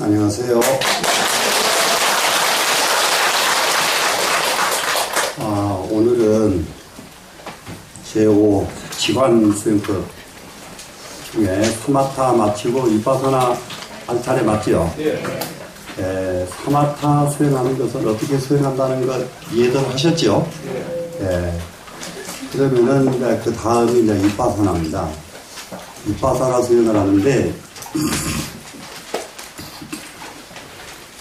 안녕하세요. 오늘은 제5 지관 수행법 중에 사마타 마치고 위파사나 할 차례 맞지요? 예. 사마타 수행하는 것을 어떻게 수행한다는 것 이해들 하셨죠? 예. 그러면은 이제 그 다음이 이제 위파사나입니다. 위파사나 수행을 하는데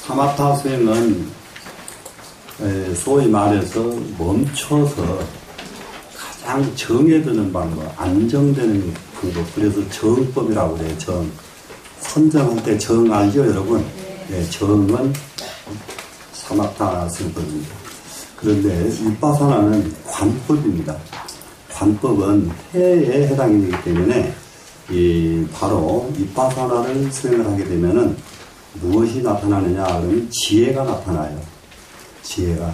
사마타 수행은 소위 말해서 멈춰서 가장 정에 드는 방법, 안정되는 방법. 그래서 정법이라고 그래요. 정. 선정할 때 정 알죠, 여러분? 네, 정은 사마타 수행법입니다. 그런데 위파사나는 관법입니다. 관법은 해에 해당이 되기 때문에 바로 위파사나를 수행을 하게 되면은 무엇이 나타나느냐 하면 지혜가 나타나요. 지혜가.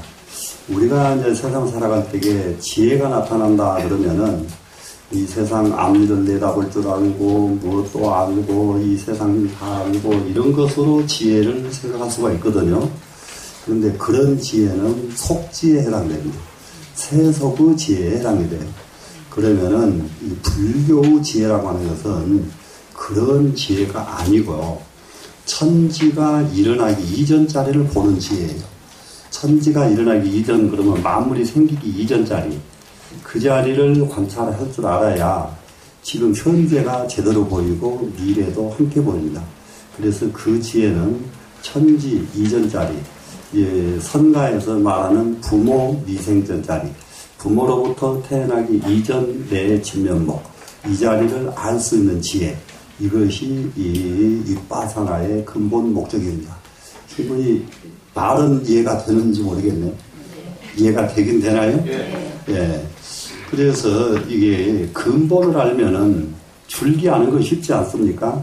우리가 이제 세상 살아갈 때에 지혜가 나타난다 그러면은 이 세상 앞일을 내다볼 줄 알고 무엇도 알고 이 세상 다 알고 이런 것으로 지혜를 생각할 수가 있거든요. 그런데 그런 지혜는 속지에 해당됩니다. 세속의 지혜에 해당이 돼요. 그러면은 이 불교의 지혜라고 하는 것은 그런 지혜가 아니고 천지가 일어나기 이전짜리를 보는 지혜예요. 천지가 일어나기 이전 그러면 만물이 생기기 이전짜리 그 자리를 관찰할 줄 알아야 지금 현재가 제대로 보이고 미래도 함께 보입니다. 그래서 그 지혜는 천지 이전짜리 선가에서 말하는 부모 미생전짜리 부모로부터 태어나기 이전 내 진면목 이 자리를 알 수 있는 지혜 이것이 이 위파사나의 근본 목적입니다. 충분히 말은 이해가 되는지 모르겠네요. 이해가 되긴 되나요? 예. 그래서 이게 근본을 알면은 줄기 아는 거 쉽지 않습니까?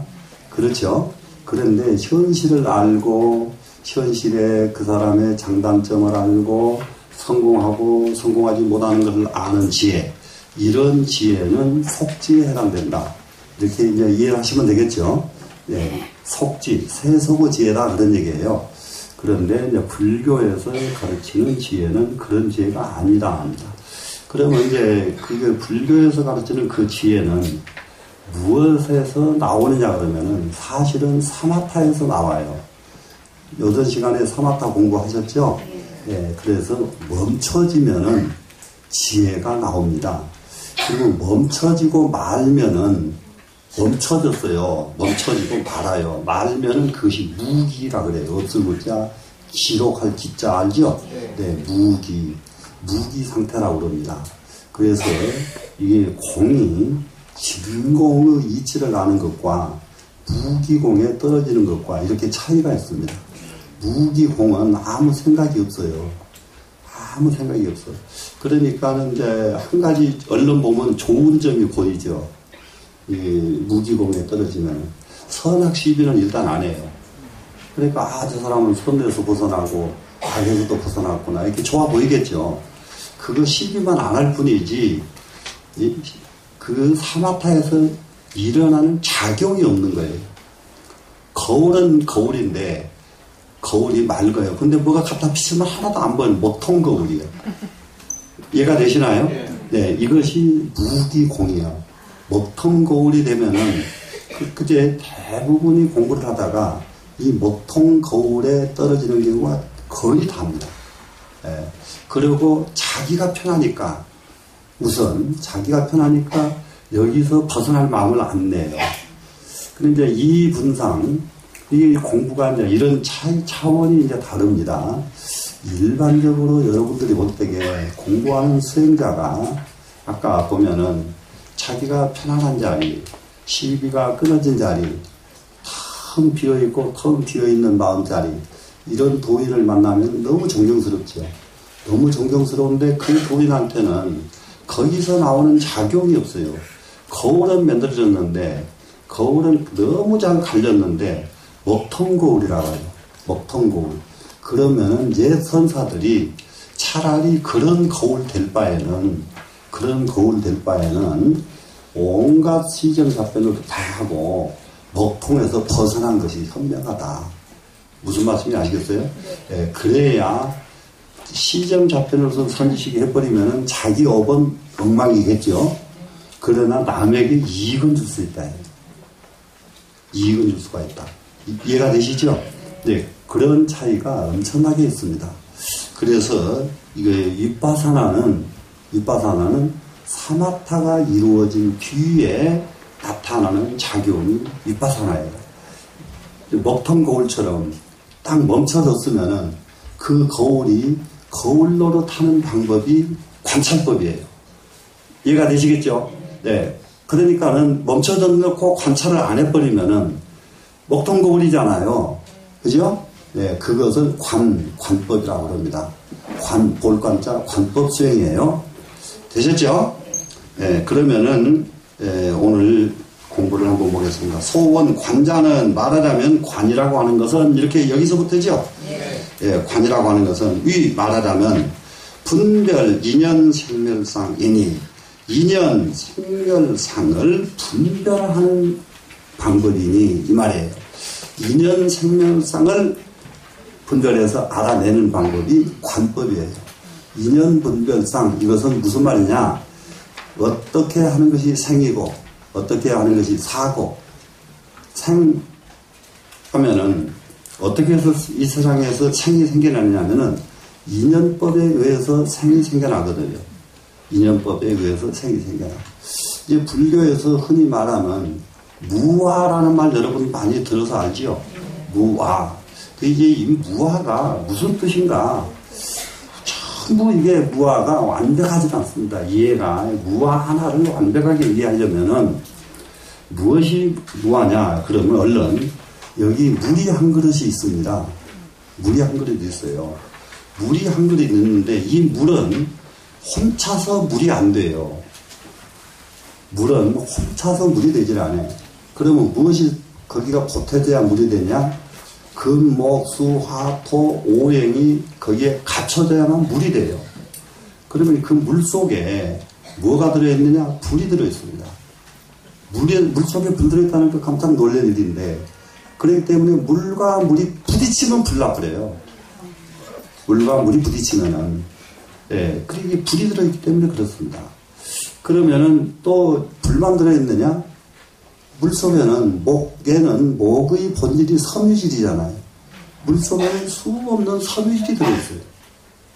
그렇죠? 그런데 현실을 알고 현실의 그 사람의 장단점을 알고 성공하고 성공하지 못하는 것을 아는 지혜 이런 지혜는 속지에 해당된다. 이렇게 이제 이해하시면 되겠죠. 예, 속지, 세속의 지혜다 그런 얘기예요. 그런데 이제 불교에서 가르치는 지혜는 그런 지혜가 아니다 합니다. 그러면 이제 그게 불교에서 가르치는 그 지혜는 무엇에서 나오느냐 그러면은 사실은 사마타에서 나와요. 요전 시간에 사마타 공부하셨죠? 예, 그래서 멈춰지면은 지혜가 나옵니다. 그리고 멈춰지고 말면은 멈춰졌어요. 멈춰지고 말아요. 말면은 그것이 무기라 그래요. 없을 무자, 기록할 기자 알죠? 네, 무기 상태라고 그럽니다. 그래서 이게 공이 진공의 이치를 아는 것과 무기공에 떨어지는 것과 이렇게 차이가 있습니다. 무기공은 아무 생각이 없어요. 아무 생각이 없어요. 그러니까는 이제 한 가지 얼른 보면 좋은 점이 보이죠. 이 무기공에 떨어지면 선악 시비는 일단 안 해요. 그러니까 저 사람은 선에서 벗어나고 악에서도 벗어났구나 이렇게 좋아 보이겠죠. 그거 시비만 안 할 뿐이지 그 사마타에서 일어나는 작용이 없는 거예요. 거울은 거울인데 거울이 맑아요. 근데 뭐가 갖다 비치면 하나도 안 보이는 목통 거울이에요. 이해가 되시나요? 네, 이것이 무기공이에요. 목통 거울이 되면은 그제 대부분이 공부를 하다가 이 목통 거울에 떨어지는 경우가 거의 다입니다. 예. 그리고 자기가 편하니까 우선 자기가 편하니까 여기서 벗어날 마음을 안 내요. 그런데 이제 이 분상 이 공부가 이제 이런 차원이 이제 다릅니다. 일반적으로 여러분들이 볼 때에 공부하는 수행자가 아까 보면은 자기가 편안한 자리, 시비가 끊어진 자리, 텅 비어있고 텅 비어있는 마음자리 이런 도인을 만나면 너무 정경스럽죠. 너무 정경스러운데 그 도인한테는 거기서 나오는 작용이 없어요. 거울은 만들어졌는데 거울은 너무 잘 갈렸는데 먹통거울이라고 해요. 먹통거울. 그러면은 옛 선사들이 차라리 그런 거울 될 바에는 온갖 시정잡변을 다 하고 먹통에서 벗어난 것이 현명하다. 무슨 말씀인지 알겠어요? 예, 그래야 시정잡편으로서 선지식이 해버리면은 자기 업은 엉망이겠죠. 그러나 남에게 이익은 줄 수 있다. 이익은 줄 수가 있다. 이해가 되시죠? 네, 그런 차이가 엄청나게 있습니다. 그래서 이게 윗바사나는 사마타가 이루어진 뒤에 나타나는 작용이 윗바사나예요. 먹통 거울처럼 딱 멈춰졌으면은 그 거울이 거울로로 타는 방법이 관찰법이에요. 이해가 되시겠죠? 네. 그러니까는 멈춰져놓고 관찰을 안 해버리면은 먹통 거울이잖아요. 그죠? 네. 그것을 관법이라고 합니다. 볼관자 관법 수행이에요. 되셨죠? 네. 그러면은, 오늘 공부를 한번 보겠습니다. 소원, 관자는 말하자면 관이라고 하는 것은 이렇게 여기서부터죠? 예, 관이라고 하는 것은 말하자면 분별, 인연, 생멸상이니 인연, 생멸상을 분별하는 방법이니 이 말이에요. 인연, 생멸상을 분별해서 알아내는 방법이 관법이에요. 인연, 분별상 이것은 무슨 말이냐? 어떻게 하는 것이 생이고 어떻게 하는 것이 사고 생하면은 어떻게 해서 이 세상에서 생이 생겨나느냐면은 인연법에 의해서 생이 생겨나거든요. 인연법에 의해서 생이 생겨나. 이제 불교에서 흔히 말하는 무화라는 말 여러분 많이 들어서 알지요? 무화. 이제 이 무화가 무슨 뜻인가? 전부 이게 무화가 완벽하지 않습니다. 이해가 무화 하나를 완벽하게 이해하려면은 무엇이 무화냐? 그러면 얼른 여기 물이 한 그릇이 있습니다. 물이 한 그릇이 있어요. 물이 한 그릇이 있는데 이 물은 혼차서 물이 안 돼요. 물은 혼차서 물이 되질 않아요. 그러면 무엇이 거기가 보태져야 물이 되냐? 금, 목, 수, 화, 토, 오행이 거기에 갖춰져야만 물이 돼요. 그러면 그 물 속에 뭐가 들어있느냐? 불이 들어있습니다. 물 속에 불 들어있다는 게 깜짝 놀랄 일인데 그렇기 때문에 물과 물이 부딪히면 불 나버려요. 물과 물이 부딪히면은. 예, 그리고 불이 들어있기 때문에 그렇습니다. 그러면은 또 불만 들어있느냐? 물 속에는 목에는 목의 본질이 섬유질이잖아요. 물 속에는 수 없는 섬유질이 들어있어요.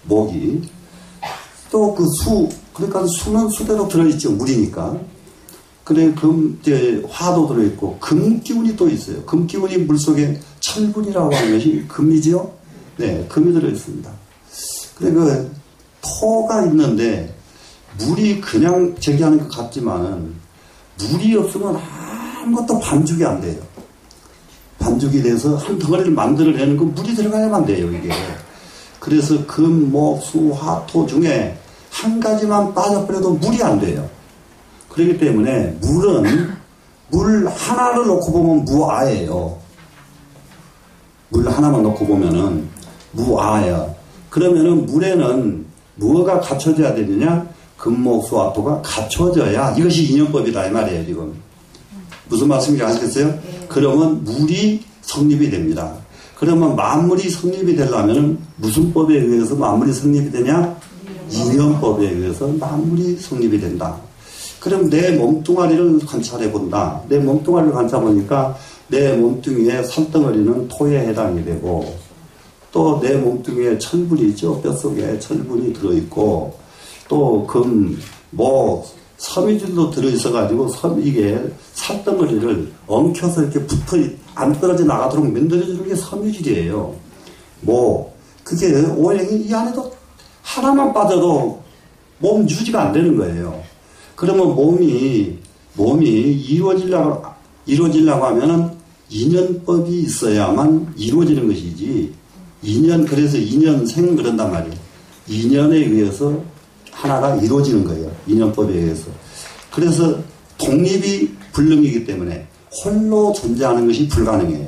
목이. 또 그 그러니까 수는 수대로 들어있죠. 물이니까. 그래, 이제 화도 들어있고, 금 기운이 또 있어요. 금 기운이 물 속에 철분이라고 하는 것이 금이지요? 네, 금이 들어있습니다. 그래, 그, 토가 있는데, 물이 그냥 제기하는 것 같지만은, 물이 없으면 아무것도 반죽이 안 돼요. 반죽이 돼서 한 덩어리를 만들어내는 건 물이 들어가야만 돼요, 이게. 그래서 금, 목, 수, 화, 토 중에 한 가지만 빠져버려도 물이 안 돼요. 그렇기 때문에 물은 물 하나를 놓고 보면 무아예요. 물 하나만 놓고 보면은 무아예요. 그러면은 물에는 뭐가 갖춰져야 되느냐? 금목수화토가 갖춰져야 이것이 인연법이다 이 말이에요 지금. 무슨 말씀인지 아시겠어요? 그러면 물이 성립이 됩니다. 그러면 만물이 성립이 되려면 무슨 법에 의해서 만물이 성립이 되냐? 인연법에 의해서 만물이 성립이 된다. 그럼 내 몸뚱아리를 관찰해 본다. 내 몸뚱아리를 관찰해 보니까 내 몸뚱이의 살덩어리는 토에 해당이 되고 또 내 몸뚱이에 철분이 있죠. 뼛속에 철분이 들어있고 또 금, 목, 섬유질도 들어있어가지고 이게 살덩어리를 엉켜서 이렇게 안 떨어져 나가도록 만들어주는 게 섬유질이에요. 그게 오행이 이 안에도 하나만 빠져도 몸 유지가 안 되는 거예요. 그러면 몸이 이루어지려고 하면은 인연법이 있어야만 이루어지는 것이지. 그래서 인연생 그런단 말이에요. 인연에 의해서 하나가 이루어지는 거예요. 인연법에 의해서. 그래서 독립이 불능이기 때문에 홀로 존재하는 것이 불가능해요.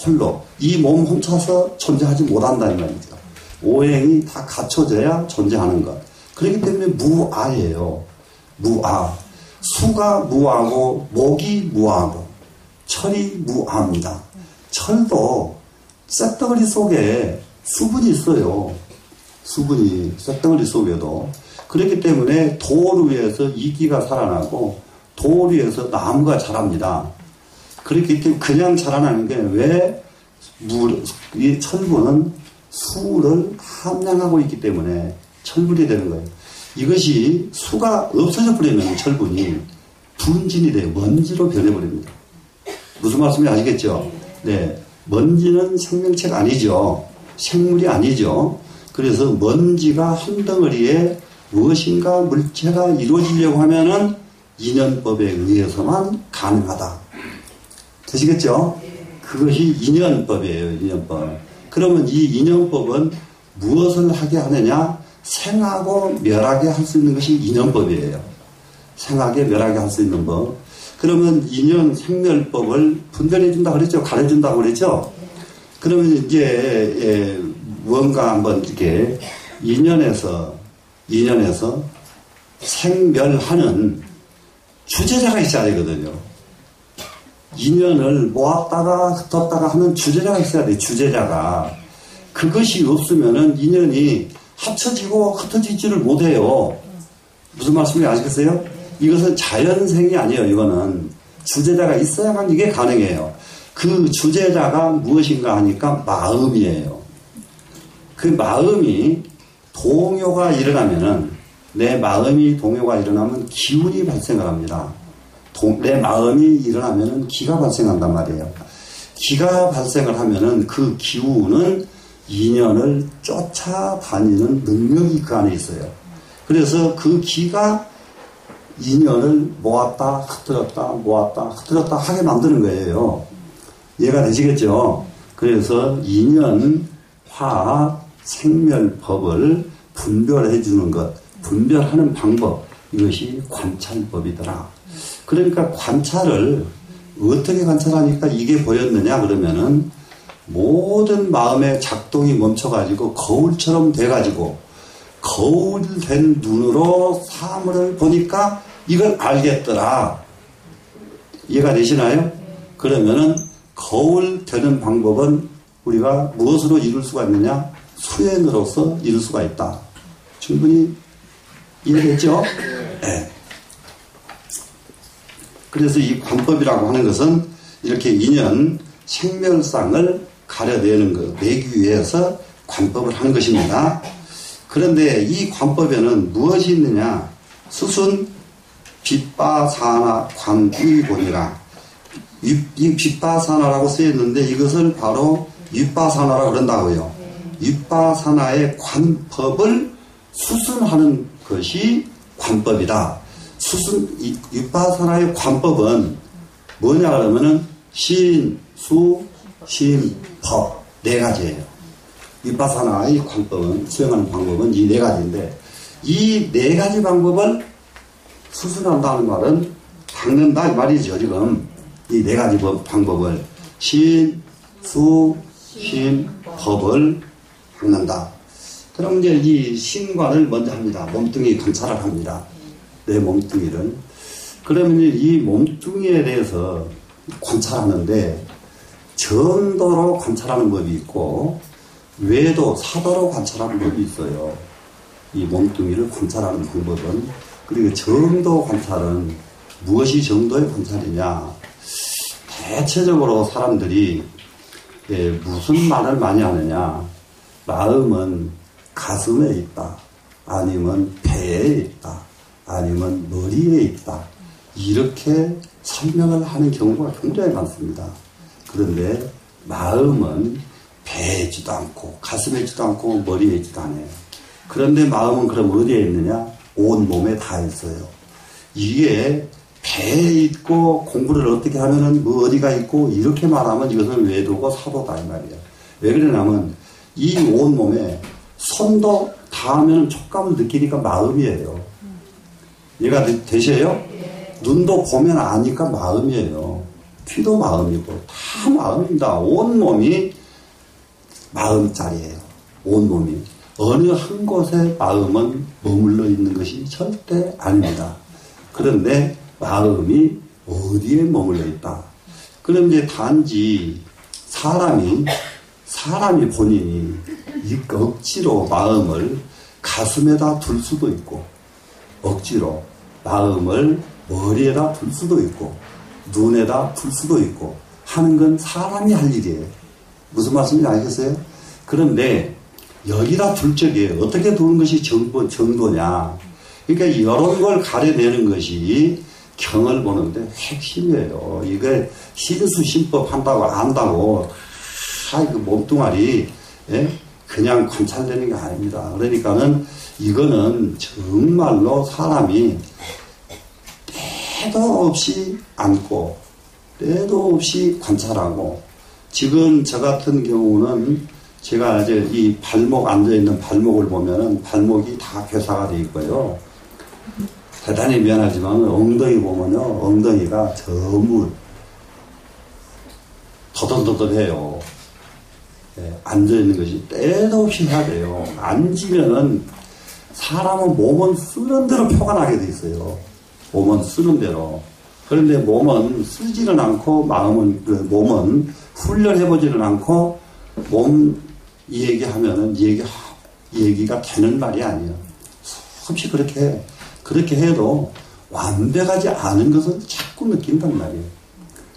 홀로. 이 몸 혼자서 존재하지 못한다는 말이죠. 오행이 다 갖춰져야 존재하는 것. 그렇기 때문에 무아예요. 무아. 수가 무아고 목이 무아고 철이 무아입니다. 철도 쇳덩어리 속에 수분이 있어요. 수분이 쇳덩어리 속에도. 그렇기 때문에 돌 위에서 이끼가 살아나고 돌 위에서 나무가 자랍니다. 그렇기 때문에 그냥 자라나는 게 왜 이 철분은 수를 함량하고 있기 때문에 철분이 되는 거예요. 이것이 수가 없어져 버리면 철분이 분진이 돼요. 먼지로 변해버립니다. 무슨 말씀인지 아시겠죠? 네. 먼지는 생명체가 아니죠. 생물이 아니죠. 그래서 먼지가 한 덩어리에 무엇인가 물체가 이루어지려고 하면은 인연법에 의해서만 가능하다. 되시겠죠? 그것이 인연법이에요. 인연법. 그러면 이 인연법은 무엇을 하게 하느냐? 생하고 멸하게 할 수 있는 것이 인연법이에요. 생하게 멸하게 할 수 있는 법. 그러면 인연 생멸법을 분별해 준다 그랬죠? 가르쳐준다고 그랬죠? 그러면 이제 뭔가 한번 이렇게 인연에서 생멸하는 주제자가 있어야 되거든요. 인연을 모았다가 흩었다가 하는 주제자가 있어야 돼요. 주제자가. 그것이 없으면은 인연이 합쳐지고 흩어지지를 못해요. 무슨 말씀인지 아시겠어요? 이것은 자연생이 아니에요. 이거는 주제자가 있어야만 이게 가능해요. 그 주제자가 무엇인가 하니까 마음이에요. 그 마음이 동요가 일어나면은, 내 마음이 동요가 일어나면 기운이 발생을 합니다. 내 마음이 일어나면은 기가 발생한단 말이에요. 기가 발생을 하면은 그 기운은 인연을 쫓아다니는 능력이 그 안에 있어요. 그래서 그 기가 인연을 모았다 흩어졌다 모았다 흩어졌다 하게 만드는 거예요. 이해가 되시겠죠? 그래서 인연, 화, 생멸법을 분별해 주는 것, 분별하는 방법, 이것이 관찰법이더라. 그러니까 관찰을 어떻게 관찰하니까 이게 보였느냐 그러면은 모든 마음의 작동이 멈춰가지고 거울처럼 돼가지고 거울 된 눈으로 사물을 보니까 이걸 알겠더라. 이해가 되시나요? 그러면은 거울 되는 방법은 우리가 무엇으로 이룰 수가 있느냐? 수행으로서 이룰 수가 있다. 충분히 이해됐죠? 네. 그래서 이 관법이라고 하는 것은 이렇게 인연, 생멸상을 가려내는 것, 내기 위해서 관법을 하는 것입니다. 그런데 이 관법에는 무엇이 있느냐? 수순, 빛바사나 관의본이라. 이 빛바사나라고 쓰였는데 이것을 바로 윗바사나라고 그런다고요. 윗바사나의 관법을 수순하는 것이 관법이다. 윗바사나의 관법은 뭐냐 그러면은 신, 수, 심, 법 네 가지예요. 윗바사나의 관법은, 수행하는 방법은 이 네 가지인데 이 네 가지 방법을 수순한다는 말은 닦는다 이 말이죠. 지금 이 네 가지 방법을 신, 수, 심, 법을 닦는다. 그럼 이제 이 신관을 먼저 합니다. 몸뚱이 관찰을 합니다. 내 몸뚱이를. 그러면 이 몸뚱이에 대해서 관찰하는데 정도로 관찰하는 법이 있고 외도, 사도로 관찰하는 법이 있어요. 이 몸뚱이를 관찰하는 방법은. 그리고 정도 관찰은 무엇이 정도의 관찰이냐? 대체적으로 사람들이 무슨 말을 많이 하느냐? 마음은 가슴에 있다. 아니면 배에 있다. 아니면 머리에 있다. 이렇게 설명을 하는 경우가 굉장히 많습니다. 그런데 마음은 배에 있지도 않고 가슴에 있지도 않고 머리에 있지도 않아요. 그런데 마음은 그럼 어디에 있느냐? 온 몸에 다 있어요. 이게 배에 있고 공부를 어떻게 하면은 뭐 어디가 있고 이렇게 말하면 이것은 외도고 사도다 이 말이에요. 왜 그러냐면 이 온 몸에 손도 닿으면 촉감을 느끼니까 마음이에요. 얘가 되셔요? 눈도 보면 아니까 마음이에요. 귀도 마음이고 다 마음입니다. 온 몸이 마음자리예요. 온 몸이. 어느 한 곳에 마음은 머물러 있는 것이 절대 아닙니다. 그런데 마음이 어디에 머물러 있다. 그럼 이제 단지 사람이 사람이 본인이 이 억지로 마음을 가슴에다 둘 수도 있고, 억지로 마음을 머리에다 둘 수도 있고, 눈에다 둘 수도 있고 하는 건 사람이 할 일이에요. 무슨 말씀인지 알겠어요? 그런데 여기다 둘 적에 어떻게 두는 것이 정도냐. 그러니까 이런 걸 가려내는 것이 경을 보는데 핵심이에요. 이게 시리수신법 한다고 안다고 그 몸뚱아리 그냥 관찰되는 게 아닙니다. 그러니까는 이거는 정말로 사람이 때도 없이 앉고 때도 없이 관찰하고, 지금 저 같은 경우는 제가 이제 이 발목 앉아있는 발목을 보면은 발목이 다 괴사가 되어 있고요. 대단히 미안하지만 엉덩이 보면요, 엉덩이가 전부 더덕더덕해요. 앉아있는 것이 때도 없이 해야 돼요. 앉으면은 사람은 몸은 쓰는 대로 표가 나게 돼 있어요. 몸은 쓰는 대로. 그런데 몸은 쓰지는 않고 몸은 훈련해보지는 않고 몸 얘기하면은 얘기가 되는 말이 아니에요. 혹시 그렇게 해도 완벽하지 않은 것을 자꾸 느낀단 말이에요.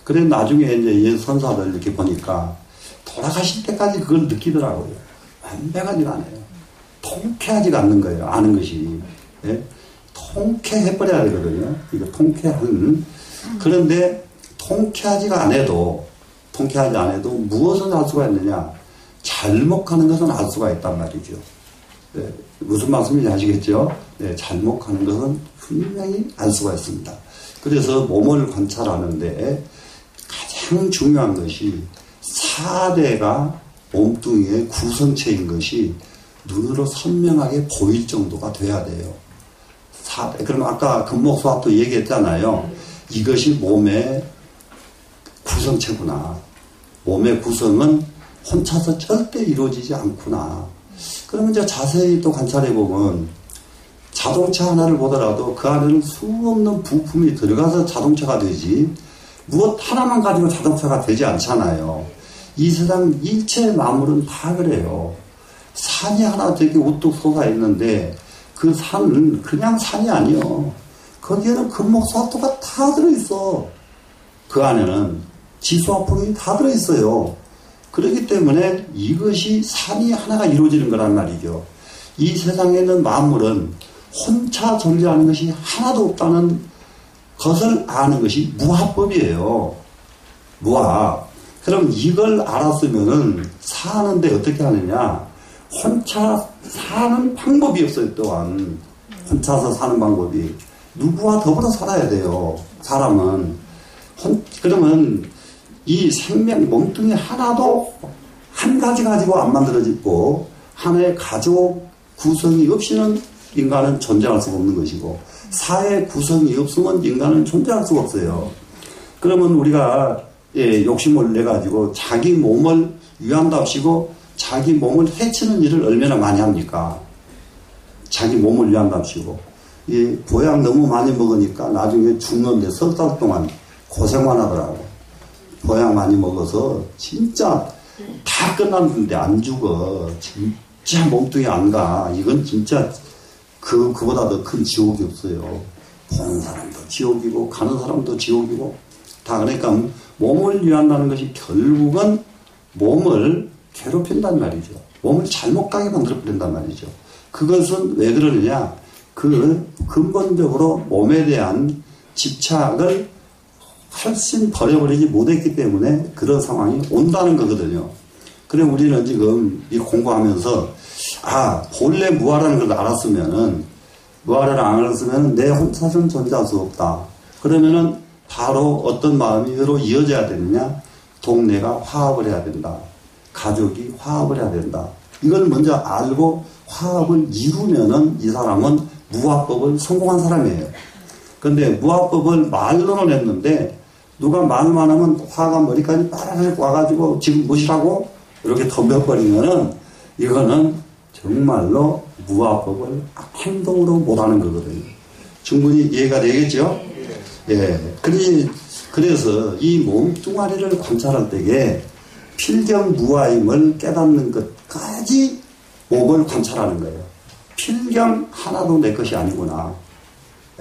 그래 나중에 이제 옛 선사들 이렇게 보니까 돌아가실 때까지 그걸 느끼더라고요. 완벽하지가 않아요. 통쾌하지가 않는 거예요. 아는 것이. 통쾌해버려야 되거든요. 이거 통쾌한. 그런데 통쾌하지 않아도 무엇을 알 수가 있느냐? 잘못 가는 것은 알 수가 있단 말이죠. 무슨 말씀인지 아시겠죠? 잘못 가는 것은 분명히 알 수가 있습니다. 그래서 몸을 관찰하는데 가장 중요한 것이 4대가 몸뚱이의 구성체인 것이 눈으로 선명하게 보일 정도가 돼야 돼요. 4대. 그럼 아까 금목수합도 얘기했잖아요. 이것이 몸의 구성체구나. 몸의 구성은 혼자서 절대 이루어지지 않구나. 그러면 이제 자세히 또 관찰해보면 자동차 하나를 보더라도 그 안에는 수없는 부품이 들어가서 자동차가 되지 무엇 하나만 가지고 자동차가 되지 않잖아요. 이 세상 일체 만물은 다 그래요. 산이 하나 되게 우뚝 솟아있는데 그 산은 그냥 산이 아니요. 거기에는 금목수화토가 다 들어있어. 그 안에는 지수화폭이 다 들어있어요. 그렇기 때문에 이것이 산이 하나가 이루어지는 거란 말이죠. 이 세상에 있는 만물은 혼자 존재하는 것이 하나도 없다는 것을 아는 것이 무합법이에요. 무합. 그럼 이걸 알았으면은 사는데 어떻게 하느냐? 혼자 사는 방법이 없어요. 또한 혼자서 사는 방법이 누구와 더불어 살아야 돼요. 사람은 그러면 이 생명 몸뚱이 하나도 한 가지 가지고 안 만들어지고 하나의 가족 구성이 없이는 인간은 존재할 수가 없는 것이고 사회 구성이 없으면 인간은 존재할 수가 없어요. 그러면 우리가 욕심을 내 가지고 자기 몸을 위한답시고 자기 몸을 해치는 일을 얼마나 많이 합니까? 자기 몸을 위한답시고 보약 너무 많이 먹으니까 나중에 죽는데 석 달 동안 고생만 하더라고. 보약 많이 먹어서 진짜 다 끝났는데 안 죽어. 진짜 몸뚱이 안 가. 이건 진짜 그보다 더 큰 지옥이 없어요. 보는 사람도 지옥이고 가는 사람도 지옥이고 다. 그러니까 몸을 위한다는 것이 결국은 몸을 괴롭힌단 말이죠. 몸을 잘못 가게 만들어버린단 말이죠. 그것은 왜 그러느냐? 근본적으로 몸에 대한 집착을 훨씬 버려버리지 못했기 때문에 그런 상황이 온다는 거거든요. 그래 우리는 지금 이 공부하면서 본래 무아라는 걸 알았으면은 무아를 안 알았으면 내 혼자서는 존재할 수 없다. 그러면은 바로 어떤 마음으로 이어져야 되느냐? 동네가 화합을 해야 된다. 가족이 화합을 해야 된다. 이걸 먼저 알고 화합을 이루면은 이 사람은 무화법을 성공한 사람이에요. 근데 무화법을 말로는 했는데 누가 말만 하면 화가 머리까지 빠르르 와가지고 지금 무시하고 이렇게 덤벼버리면은 이거는 정말로 무화법을 행동으로 못하는 거거든요. 충분히 이해가 되겠죠? 그래서 이 몸뚱아리를 관찰할 때에 필경무아임을 깨닫는 것까지 몸을 관찰하는 거예요. 필경 하나도 내 것이 아니구나.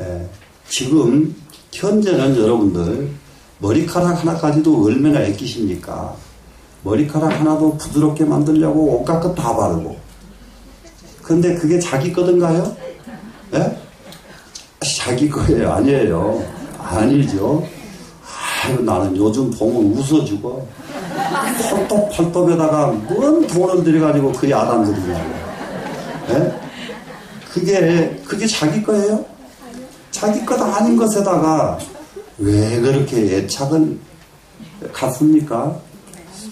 예. 지금 현재는 여러분들 머리카락 하나까지도 얼마나 애끼십니까? 머리카락 하나도 부드럽게 만들려고 온갖 것 다 바르고. 근데 그게 자기 거든가요? 예? 자기 거예요? 아니에요. 아니죠. 아유, 나는 요즘 보면 웃어주고 펄떡펄떡에다가 뭔 돈을 들여가지고 그 야단들이냐고. 예? 그게 자기 거예요? 자기 것 아닌 것에다가 왜 그렇게 애착을 갖습니까?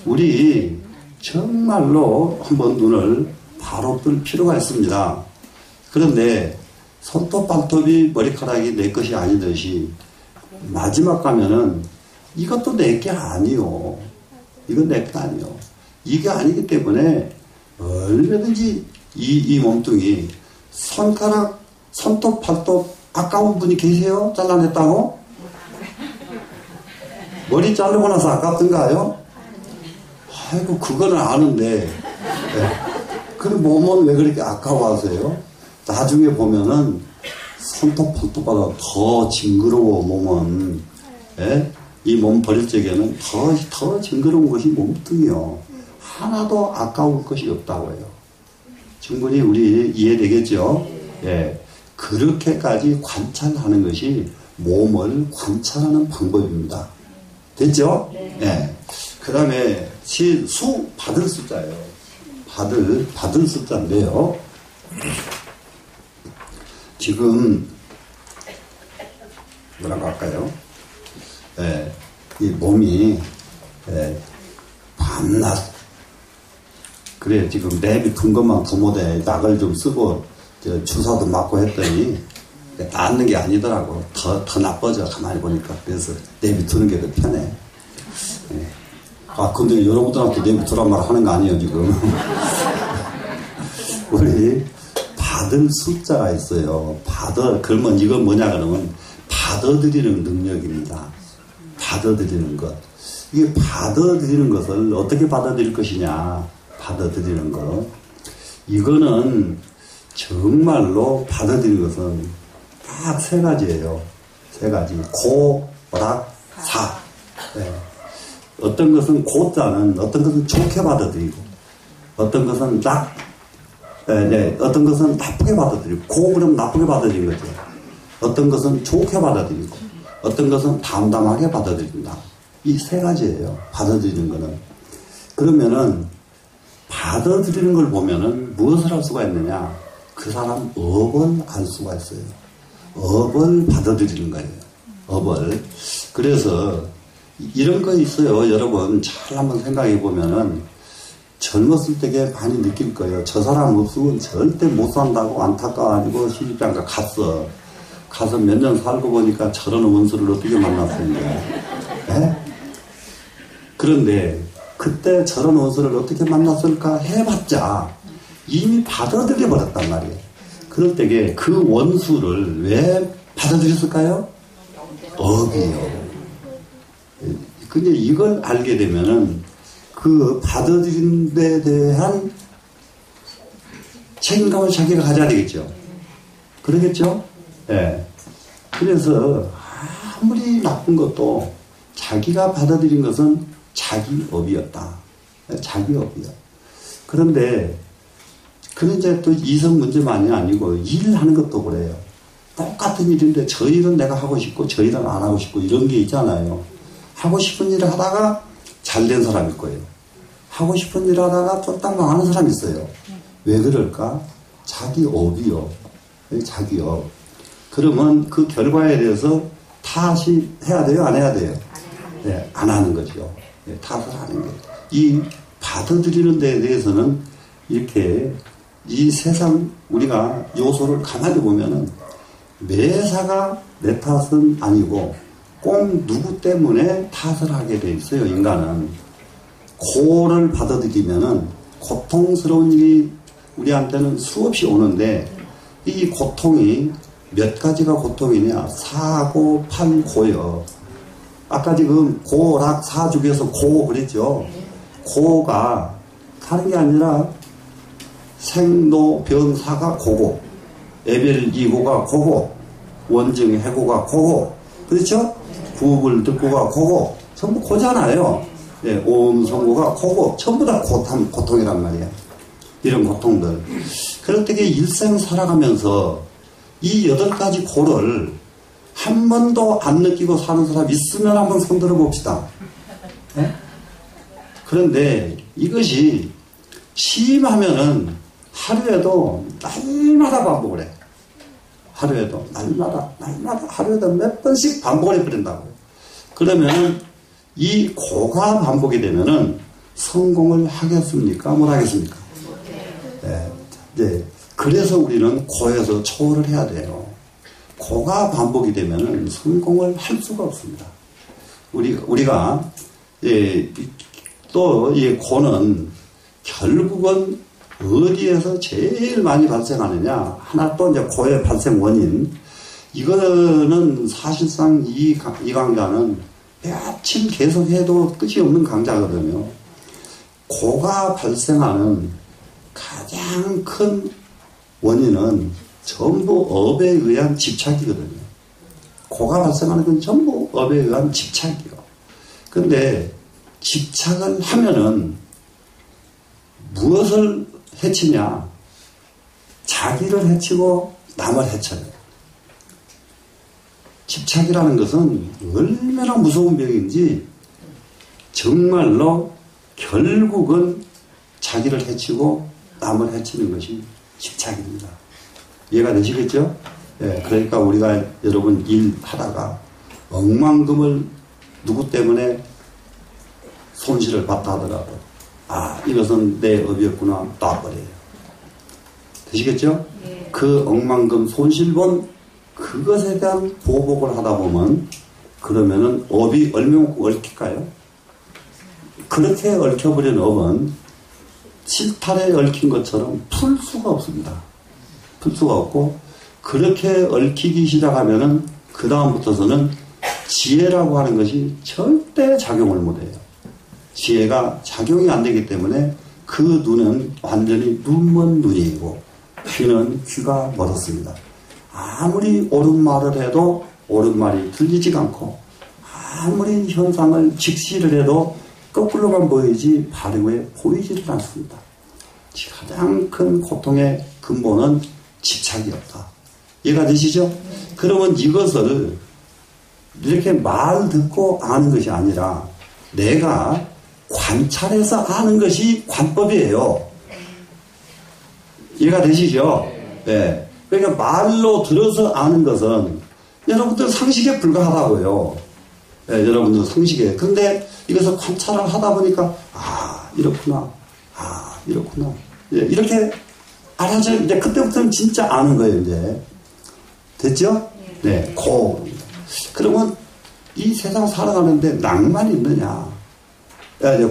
우리 정말로 한번 눈을 바로 뜰 필요가 있습니다. 그런데 손톱 발톱이 머리카락이 내 것이 아니듯이 마지막 가면은 이것도 내 게 아니요. 이건 내 게 아니요. 이게 아니기 때문에 얼마든지 이 몸뚱이 손가락, 손톱, 발톱 아까운 분이 계세요? 잘라냈다고? 머리 자르고 나서 아깝던가요? 아이고 그거는 아는데 그럼 몸은 왜 그렇게 아까워하세요? 나중에 보면은 손톱, 발톱보다 더 징그러워 몸은. 이 몸 버릴 적에는 더 징그러운 것이 몸뚱이요. 하나도 아까울 것이 없다고요. 충분히 우리 이해되겠죠? 예. 그렇게까지 관찰하는 것이 몸을 관찰하는 방법입니다. 됐죠? 예. 그 다음에 수 받을 숫자예요. 받을 숫자인데요. 지금 뭐라고 할까요? 예. 이 몸이 밤낮 그래 지금 내비둔 것만 부모대 약을 좀 쓰고 주사도 맞고 했더니 낫는 게 아니더라고. 더 나빠져 가만히 보니까. 그래서 내비두는 게 더 편해. 예. 아 근데 여러분들한테 내비두란 말 하는 거 아니에요 지금. 우리 받을 숫자가 있어요. 그러면 이건 뭐냐 그러면 받아들이는 능력입니다. 받아들이는 것. 이게 받아들이는 것을 어떻게 받아들일 것이냐. 받아들이는 것. 이거는 정말로 받아들이는 것은 딱 세 가지예요. 세 가지. 고, 락, 사. 네. 어떤 것은 고자는 어떤 것은 좋게 받아들이고 어떤 것은 어떤 것은 나쁘게 받아들이고 고 그러면 나쁘게 받아들이는 거죠. 어떤 것은 좋게 받아들이고 어떤 것은 담담하게 받아들인다. 이 세 가지예요. 받아들이는 거는. 그러면은 받아들이는 걸 보면은 무엇을 할 수가 있느냐? 그 사람 업을 알 수가 있어요. 업을 받아들이는 거예요. 업을. 그래서 이런 거 있어요. 여러분 잘 한번 생각해 보면은 젊었을 때게 많이 느낄 거예요. 저 사람 없으면 절대 못 산다고 안타까워가지고 시집장가 갔어. 가서 몇 년 살고 보니까 저런 원수를 어떻게 만났었냐. 네? 그런데 그때 저런 원수를 어떻게 만났을까 해봤자 이미 받아들여 버렸단 말이에요. 그럴 때에 그 원수를 왜 받아들였을까요? 업이요. 근데 이걸 알게 되면은 그 받아들인 데 대한 책임감을 자기가 가져야 되겠죠. 그러겠죠? 예. 그래서 아무리 나쁜 것도 자기가 받아들인 것은 자기 업이었다. 자기 업이요. 그런데 그는 이제 또 이성 문제만이 아니고 일하는 것도 그래요. 똑같은 일인데 저 일은 내가 하고 싶고 저 일은 안 하고 싶고 이런 게 있잖아요. 하고 싶은 일을 하다가 잘된 사람일 거예요. 하고 싶은 일을 하다가 쫄딱 망하는 사람이 있어요. 왜 그럴까? 자기 업이요. 자기 업. 그러면 그 결과에 대해서 탓이 해야 돼요? 안 해야 돼요? 네, 안 하는 거죠. 네, 탓을 하는 거예요. 이 받아들이는 데에 대해서는 이렇게 이 세상 우리가 요소를 가만히 보면은 매사가 내 탓은 아니고 꼭 누구 때문에 탓을 하게 돼 있어요. 인간은. 고를 받아들이면은 고통스러운 일이 우리한테는 수없이 오는데 이 고통이 몇 가지가 고통이냐? 사고, 판, 고요. 아까 지금 고락, 사 중에서 고 그랬죠? 고가 다른 게 아니라 생로병사가 고고, 애별이고가 고고, 원증해고가 고고, 그렇죠? 구불득고가 고고, 전부 고잖아요. 예, 오음성고가 고고, 전부 다 고통이란 말이에요. 이런 고통들. 그렇게 일생 살아가면서 이 8가지 고를 한 번도 안 느끼고 사는 사람 있으면 한번 손들어 봅시다. 예? 그런데 이것이 심하면은 하루에도 날마다 반복을 해. 하루에도 날마다 하루에도 몇 번씩 반복을 해버린다고요. 그러면은 이 고가 반복이 되면은 성공을 하겠습니까? 못 하겠습니까? 네. 네. 그래서 우리는 고에서 초월을 해야 돼요. 고가 반복이 되면은 성공을 할 수가 없습니다. 우리가 예, 또 이 고는 결국은 어디에서 제일 많이 발생하느냐? 하나 또 이제 고의 발생 원인. 이거는 사실상 이 강좌는 며칠 계속해도 끝이 없는 강좌거든요. 고가 발생하는 가장 큰 원인은 전부 업에 의한 집착이거든요. 고가 발생하는 건 전부 업에 의한 집착이요. 근데 집착을 하면은 무엇을 해치냐? 자기를 해치고 남을 해쳐요. 집착이라는 것은 얼마나 무서운 병인지 정말로 결국은 자기를 해치고 남을 해치는 것이 집착입니다. 이해가 되시겠죠? 예, 그러니까 우리가 여러분 일하다가 억만금을 누구 때문에 손실을 봤다 하더라도 아, 이것은 내 업이었구나 놔버려요. 되시겠죠? 네. 그 억만금 손실본 그것에 대한 보복을 하다 보면 그러면은 업이 얼마나 얽힐까요? 그렇게 얽혀버린 업은 실타래에 얽힌 것처럼 풀 수가 없습니다. 풀 수가 없고 그렇게 얽히기 시작하면은 그 다음부터서는 지혜라고 하는 것이 절대 작용을 못해요. 지혜가 작용이 안 되기 때문에 그 눈은 완전히 눈먼 눈이고 귀는 귀가 멀었습니다. 아무리 옳은 말을 해도 옳은 말이 들리지가 않고 아무리 현상을 직시를 해도 거꾸로만 보이지 바르게 보이지를 않습니다. 가장 큰 고통의 근본은 집착이 없다. 이해가 되시죠? 그러면 이것을 이렇게 말 듣고 아는 것이 아니라 내가 관찰해서 아는 것이 관법이에요. 이해가 되시죠? 네. 그러니까 말로 들어서 아는 것은 여러분들 상식에 불과하다고요. 네, 여러분들 상식에. 근데 이것을 관찰을 하다 보니까 아 이렇구나. 아 이렇구나. 네, 이렇게 알아져 이제 그때부터는 진짜 아는 거예요. 이제 됐죠? 네. 고. 그러면 이 세상 살아가는데 낙만 있느냐?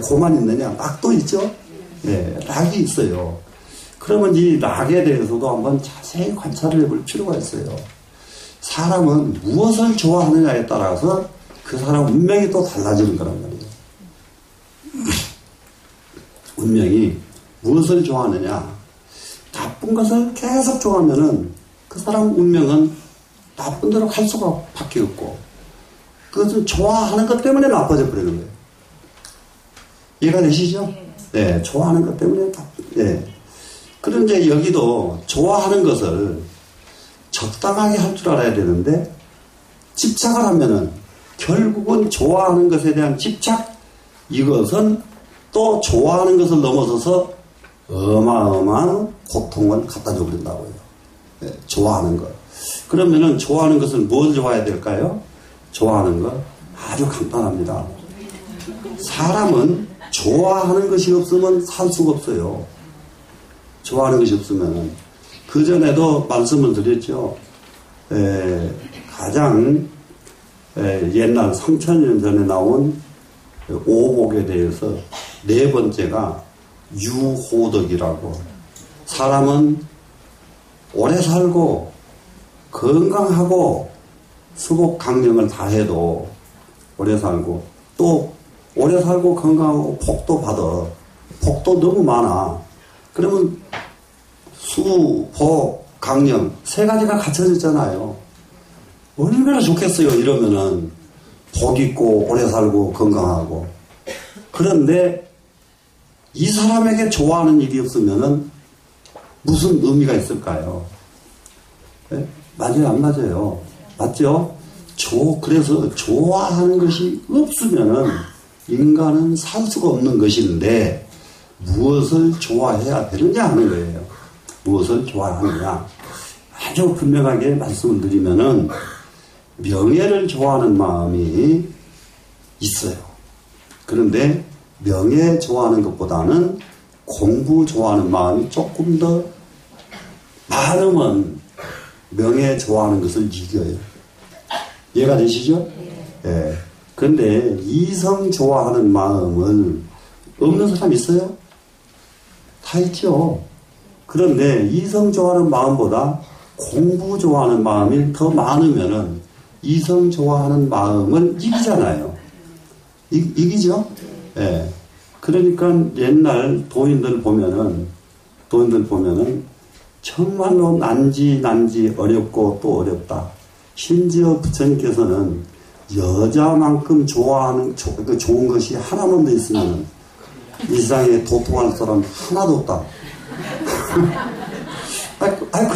고만 있느냐? 락도 있죠? 네, 락이 있어요. 그러면 이 락에 대해서도 한번 자세히 관찰을 해볼 필요가 있어요. 사람은 무엇을 좋아하느냐에 따라서 그 사람 운명이 또 달라지는 거란 말이에요. 운명이 무엇을 좋아하느냐? 나쁜 것을 계속 좋아하면은 그 사람 운명은 나쁜 대로 갈 수가 밖에 없고 그것은 좋아하는 것 때문에 나빠져 버리는 거예요. 이해가 되시죠? 네, 좋아하는 것 때문에 네. 그런데 여기도 좋아하는 것을 적당하게 할 줄 알아야 되는데 집착을 하면은 결국은 좋아하는 것에 대한 집착 이것은 또 좋아하는 것을 넘어서서 어마어마한 고통을 갖다 줘 버린다고요. 네, 좋아하는 것. 그러면은 좋아하는 것을 뭘 좋아해야 될까요? 좋아하는 것 아주 간단합니다. 사람은 좋아하는 것이 없으면 살 수가 없어요. 좋아하는 것이 없으면 그전에도 말씀을 드렸죠. 가장 옛날 3000년 전에 나온 오복에 대해서 네 번째가 유호덕이라고 사람은 오래 살고 건강하고 수복 강령을 다 해도 오래 살고 또 오래 살고 건강하고 복도 받아. 복도 너무 많아. 그러면 수, 복, 강령 세 가지가 갖춰졌잖아요. 얼마나 좋겠어요. 이러면은 복 있고 오래 살고 건강하고. 그런데 이 사람에게 좋아하는 일이 없으면은 무슨 의미가 있을까요? 네? 맞아요, 안 맞아요? 맞죠? 그래서 좋아하는 것이 없으면은 인간은 살 수가 없는 것인데 무엇을 좋아해야 되느냐 하는 거예요. 무엇을 좋아하느냐. 아주 분명하게 말씀을 드리면은 명예를 좋아하는 마음이 있어요. 그런데 명예 좋아하는 것보다는 공부 좋아하는 마음이 조금 더 많으면 명예 좋아하는 것을 이겨요. 이해가 되시죠? 예. 그런데 이성 좋아하는 마음을 없는 사람 있어요? 다 있죠. 그런데 이성 좋아하는 마음보다 공부 좋아하는 마음이 더 많으면은 이성 좋아하는 마음을 이기잖아요. 이기죠? 예. 그러니까 옛날 도인들 보면은 정말로 난지 어렵고 또 어렵다. 심지어 부처님께서는 여자만큼 좋아하는 좋은 것이 하나만 더 있으면 이 세상에 도통할 사람 하나도 없다.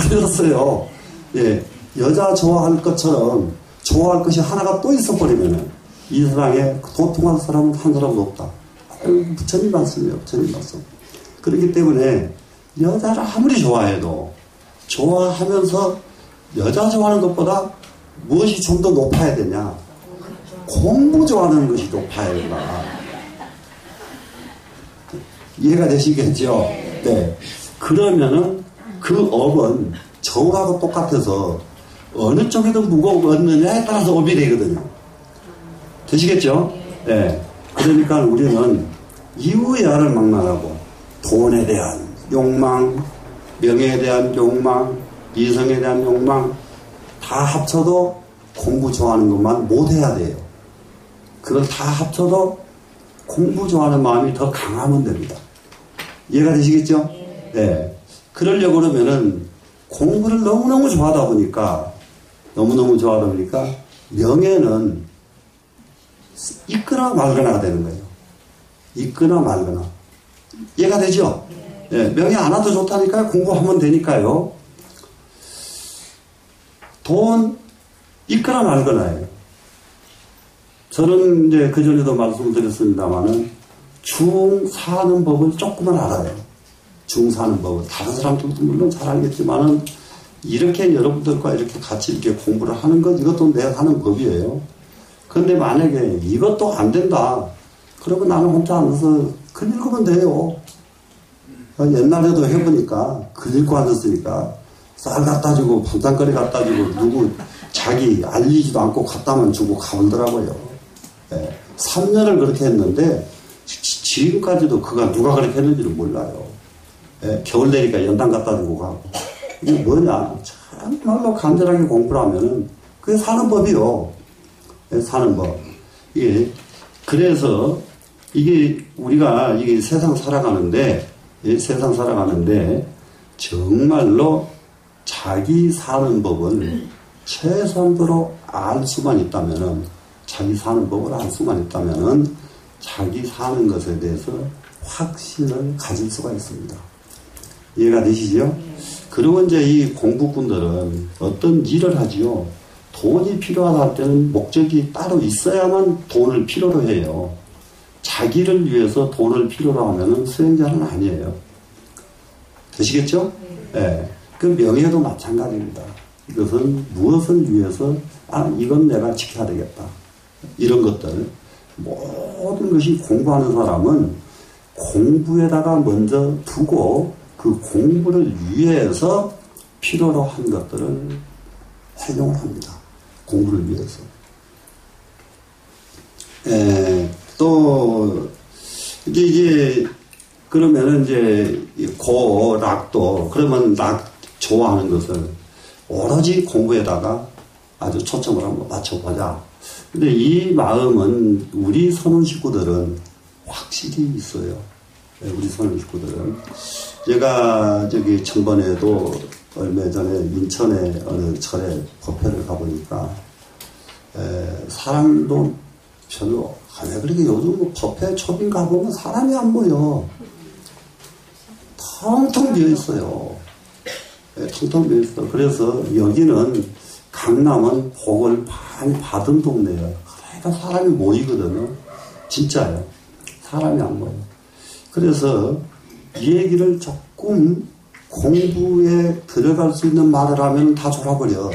그러셨어요. 예, 여자 좋아할 것처럼 좋아할 것이 하나가 또 있어버리면 이 세상에 도통할 사람은 한 사람도 없다. 부처님 말씀이에요. 부처님 말씀. 그렇기 때문에 여자를 아무리 좋아해도 좋아하면서 여자 좋아하는 것보다 무엇이 좀 더 높아야 되냐? 공부 좋아하는 것이 높아야 된다. 이해가 되시겠죠? 네. 그러면은 그 업은 저하고 똑같아서 어느 쪽이 더 무거웠느냐에 따라서 업이 되거든요. 되시겠죠? 네. 그러니까 우리는 이우야를 막론하고 돈에 대한 욕망, 명예에 대한 욕망, 이성에 대한 욕망 다 합쳐도 공부 좋아하는 것만 못해야 돼요. 그걸 다 합쳐도 공부 좋아하는 마음이 더 강하면 됩니다. 이해가 되시겠죠? 네. 그러려고 그러면은 공부를 너무너무 좋아하다 보니까 명예는 있거나 말거나가 되는 거예요. 있거나 말거나. 이해가 되죠? 네. 명예 안 와도 좋다니까요. 공부하면 되니까요. 돈 있거나 말거나예요. 저는 이제 그전에도 말씀을 드렸습니다만은 중 사는 법을 조금은 알아요. 중 사는 법을. 다른 사람들도 물론 잘 알겠지만은 이렇게 여러분들과 이렇게 같이 이렇게 공부를 하는 것, 이것도 내가 하는 법이에요. 그런데 만약에 이것도 안 된다. 그러면 나는 혼자 앉아서 글 읽으면 돼요. 옛날에도 해보니까 글 읽고 앉았으니까 쌀 갖다 주고 반찬거리 갖다 주고 누구 자기 알리지도 않고 갖다만 주고 가버리더라고요. 예, 3년을 그렇게 했는데 지금까지도 그가 누가 그렇게 했는지를 몰라요. 예, 겨울 되니까 연단 갖다 주고 가고. 이게 뭐냐, 정말로 간절하게 공부를 하면은 그게 사는 법이요. 예, 사는 법. 이게 그래서 이게 우리가 이게 세상 살아가는데 정말로 자기 사는 법을 최선으로 알 수만 있다면은, 자기 사는 법을 알 수만 있다면은 자기 사는 것에 대해서 확신을 가질 수가 있습니다. 이해가 되시죠? 그리고 이제 이 공부꾼들은 어떤 일을 하지요. 돈이 필요하다 할 때는 목적이 따로 있어야만 돈을 필요로 해요. 자기를 위해서 돈을 필요로 하면은 수행자는 아니에요. 되시겠죠? 네. 그 명예도 마찬가지입니다. 이것은 무엇을 위해서, 이건 내가 지켜야 되겠다. 이런 것들. 모든 것이 공부하는 사람은 공부에다가 먼저 두고 그 공부를 위해서 필요로 한 것들을 활용을 합니다. 공부를 위해서. 또, 이게, 그러면은 이제, 락도, 그러면 락 좋아하는 것을 오로지 공부에다가 아주 초점을 한번 맞춰보자. 근데 이 마음은 우리 선원 식구들은 확실히 있어요. 우리 선원 식구들은. 제가 저기 전번에도 얼마 전에 인천에 어느 절에 법회를 가보니까 사람도 별로 왜 그렇게 요즘 뭐 법회 초빙 가보면 사람이 안 보여. 텅텅 비어있어요. 텅텅 비어있어. 그래서 여기는 강남은 복을 많이 받은 동네예요. 그러니까 사람이 모이거든요. 진짜요. 사람이 안 모여요. 그래서 이 얘기를 조금 공부에 들어갈 수 있는 말을 하면 다 졸아버려.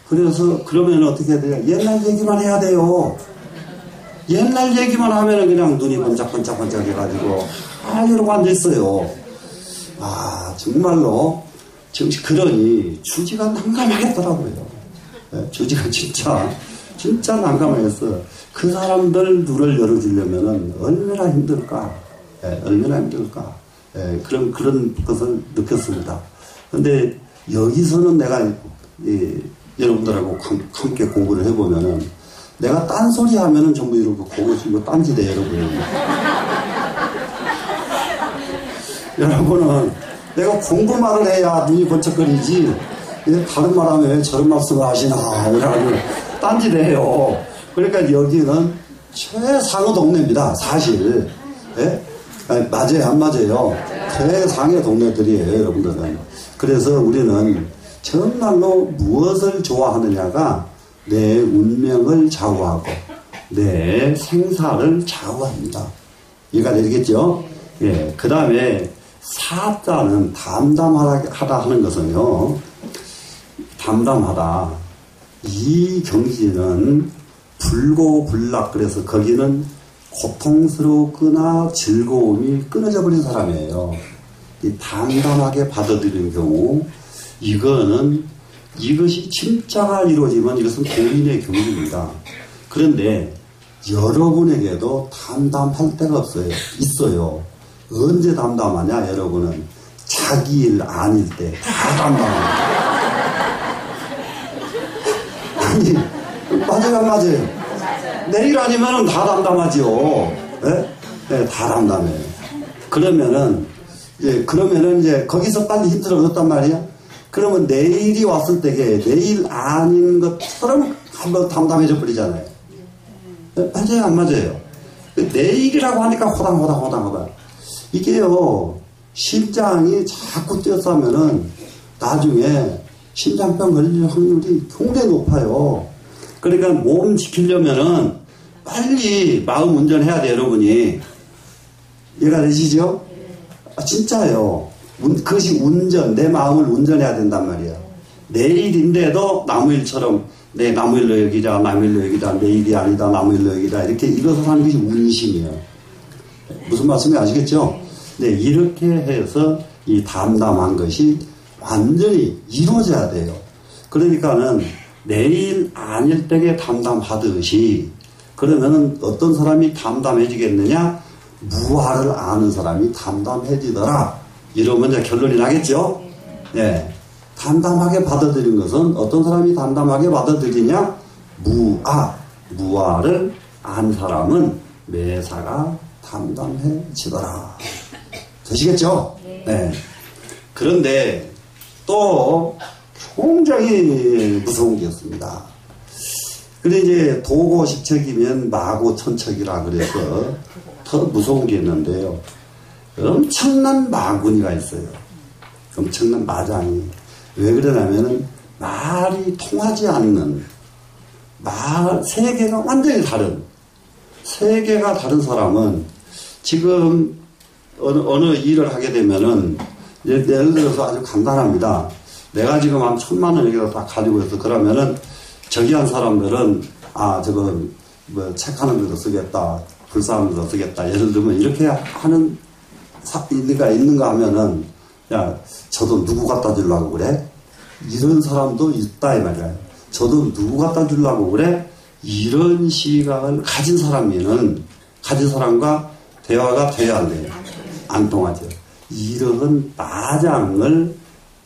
그래서 그러면 어떻게 해야 돼요? 옛날 얘기만 해야 돼요. 옛날 얘기만 하면은 그냥 눈이 번쩍번쩍 해가지고 이러고 앉아있어요. 정말로 지금 그러니 주지가 난감하겠더라고요. 주지가 진짜 난감하겠어. 그 사람들 눈을 열어주려면은 얼마나 힘들까. 얼마나 힘들까. 그런 것을 느꼈습니다. 근데 여기서는 내가 여러분들하고 함께 공부를 해보면은 내가 딴소리 하면은 전부 이러고 고고시고 딴지대 여러분. 여러분은 내가 공부말을 해야 눈이 번쩍거리지 다른 말 하면 왜 저런 말씀을 하시나 이래가지고 딴지대예요. 그러니까 여기는 최상의 동네입니다. 사실. 맞아요 안 맞아요? 최상의 동네들이에요 여러분들은. 그래서 우리는 정말로 무엇을 좋아하느냐가 내 운명을 좌우하고 내 생사를 좌우합니다. 이해가 되겠죠? 예. 그 다음에 사자는 담담하다 하는 것은요, 담담하다. 이 경지는 불고불락. 그래서 거기는 고통스럽거나 즐거움이 끊어져 버린 사람이에요. 이 담담하게 받아들이는 경우, 이것이 진짜가 이루어지면 이것은 고인의 경지입니다. 그런데 여러분에게도 담담할 데가 있어요. 언제 담담하냐, 여러분은? 자기 일 아닐 때 다 담담합니다. 아니, 맞아요, 안 맞아요? 내 일 아니면은 다 담담하지요. 네, 다 담담해요. 그러면은 이제 거기서 빨리 힌트를 얻었단 말이야? 그러면 내일이 왔을 때에 내일 아닌 것처럼 한번 담담해져 버리잖아요. 맞아요, 안 맞아요? 내일이라고 하니까 호당호당. 이게요, 심장이 자꾸 뛰었다면은 나중에 심장병 걸릴 확률이 굉장히 높아요. 그러니까 몸 지키려면은 빨리 마음 운전해야 돼요, 여러분이. 이해가 되시죠? 진짜요. 그것이 내 마음을 운전해야 된단 말이에요. 내일인데도 나무일처럼, 내 나무일로 여기자, 내일이 아니다, 나무일로 여기자, 이렇게 일어서 하는 것이 운심이에요. 무슨 말씀인지 아시겠죠? 네, 이렇게 해서 이 담담한 것이 완전히 이루어져야 돼요. 그러니까는 내일 아닐 때에 담담하듯이, 그러면은 어떤 사람이 담담해지겠느냐? 무아를 아는 사람이 담담해지더라. 이러면 이제 결론이 나겠죠? 네. 담담하게 받아들인 것은 어떤 사람이 담담하게 받아들이냐? 무아를 안 사람은 매사가 담담해지더라. 되시겠죠? 네. 그런데 또 굉장히 무서운 게 있습니다. 근데 이제 도고십척이면 마고천척이라 그래서 더 무서운 게 있는데요. 엄청난 마구니가 있어요. 엄청난 마장이. 왜 그러냐면은 말이 통하지 않는, 세계가 완전히 다른, 세계가 다른 사람은 지금 어느 일을 하게 되면은, 예를 들어서 아주 간단합니다. 내가 지금 한 1,000만 원 여기다 딱 가지고 있어. 그러면은 저기 한 사람들은 저건 뭐 책 하는 데도 쓰겠다, 불사하는 데도 쓰겠다. 예를 들면 이렇게 하는 일리가 있는가 하면은, 야, 저도 누구 갖다 주려고 그래? 이런 사람도 있다 이 말이야. 저도 누구 갖다 주려고 그래? 이런 시각을 가진 사람과 대화가 돼야 안 돼요. 안 통하죠. 이런 마장을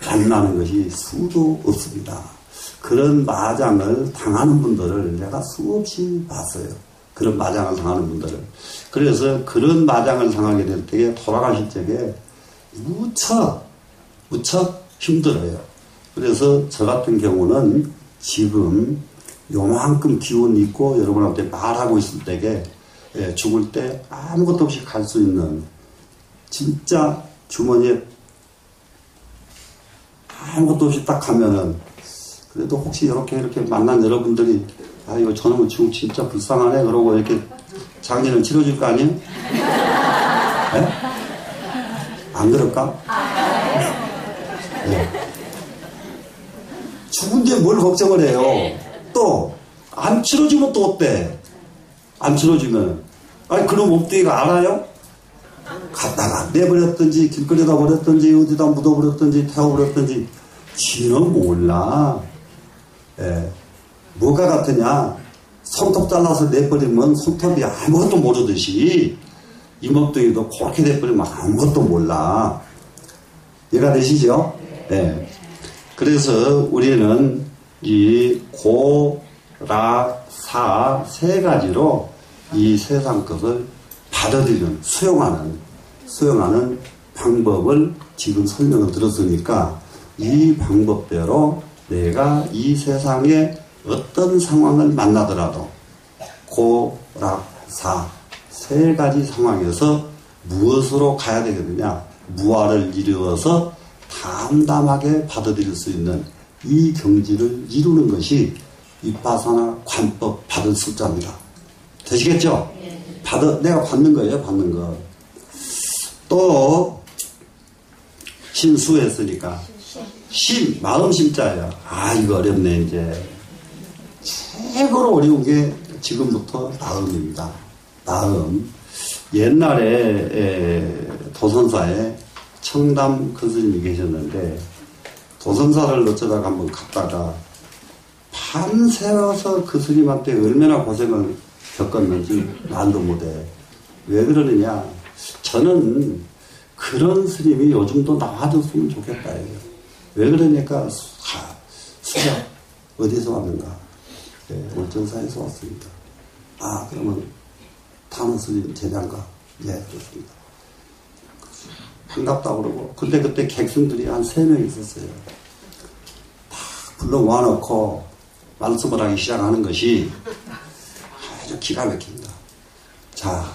만나는 것이 수도 없습니다. 그런 마장을 당하는 분들을 내가 수없이 봤어요. 그런 마장을 당하는 분들을. 그래서 그런 마장을 당하게 될 때에 돌아가실 적에 무척 힘들어요. 그래서 저 같은 경우는 지금 요만큼 기운 있고 여러분한테 말하고 있을 때에 죽을 때 아무것도 없이 갈 수 있는 진짜 주머니에 아무것도 없이 딱 가면은 그래도 혹시 이렇게 만난 여러분들이 아 이거 저놈은 지금 진짜 불쌍하네 그러고 이렇게 장례를 치러줄 거 아니에요? 네? 안 그럴까? 네. 죽은데 뭘 걱정을 해요? 또 안 치러주면 또 어때? 안 치러주면 아니 그럼 옥둥이가 알아요? 갔다가 내버렸든지 길거리에다 버렸든지 어디다 묻어버렸든지 태워버렸든지 지는 몰라. 예. 뭐가 같으냐? 손톱 잘라서 내버리면 손톱이 아무것도 모르듯이 이목둥이도 그렇게 내버리면 아무것도 몰라. 이해가 되시죠? 예. 그래서 우리는 이 고, 라, 사 세 가지로 이 세상 것을 받아들이는, 수용하는 방법을 지금 설명을 들었으니까 이 방법대로 내가 이 세상에 어떤 상황을 만나더라도 고, 락, 사 세 가지 상황에서 무엇으로 가야 되겠느냐? 무아를 이루어서 담담하게 받아들일 수 있는 이 경지를 이루는 것이 위파사나 관법 받을 숫자입니다. 되시겠죠? 내가 받는 거예요, 받는 거. 또, 심수했으니까. 마음 심자예요. 아, 이거 어렵네, 이제. 최고로 어려운 게 지금부터 마음입니다. 마음. 옛날에 도선사에 청담 큰 스님이 계셨는데, 도선사를 어쩌다가 한번 갔다가, 밤새워서 그 스님한테 얼마나 고생을 겪었는지 말도 못해. 왜 그러느냐? 저는 그런 스님이 요즘도 나와줬으면 좋겠다. 왜 그러니까 수작 어디서 왔는가? 네, 울전사에서 왔습니다. 아 그러면 타는 스님 제장가? 예 그렇습니다. 반갑다고 그러고 근데 그때 객승들이 한 3명 있었어요. 다 불러 모아놓고 말씀을 하기 시작하는 것이 아주 기가 막힙니다. 자,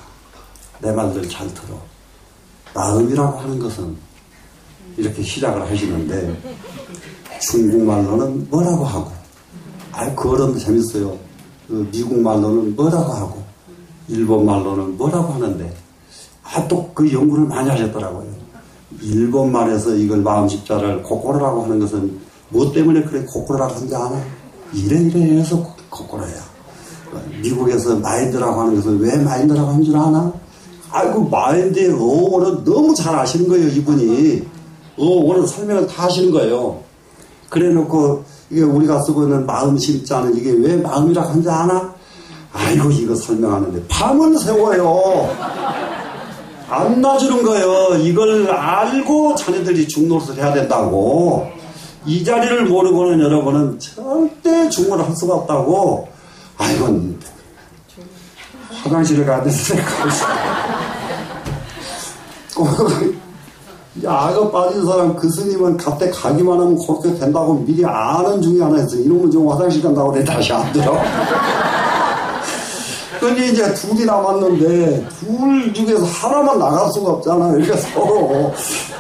내 말들 잘 들어. 마음이라고 하는 것은 이렇게 시작을 하시는데 중국말로는 뭐라고 하고 그 어른도 재밌어요. 그 미국말로는 뭐라고 하고 일본말로는 뭐라고 하는데 또 그 연구를 많이 하셨더라고요. 일본말에서 이걸 마음 십자를 고꼬로라고 하는 것은 뭐 때문에 그래 고꼬로라고 하는지 아나? 이래 해서 고꼬로야. 미국에서 마인드라고 하는 것은 왜 마인드라고 하는 줄 아나? 아이고 마인드의 어원을 너무 잘 아시는 거예요. 이분이 어원을 설명을 다 하시는 거예요. 그래놓고 이게 우리가 쓰고 있는 마음 심자는 이게 왜 마음이라고 하는지 아나? 아이고 이거 설명하는데 밤을 세워요. 안 놔주는 거예요. 이걸 알고 자네들이 중노릇을 해야 된다고. 이 자리를 모르고는 여러분은 절대 중노를 할 수가 없다고. 아이고 화장실에 가야 되는데 악어 빠진 사람 그 스님은 갓대 가기만 하면 그렇게 된다고 미리 아는 중에 하나 있어요. 이놈은 좀 화장실 간다고 그래 다시 안 들어. 근데 이제 둘이 남았는데 둘 중에서 하나만 나갈 수가 없잖아요. 그러니까 서로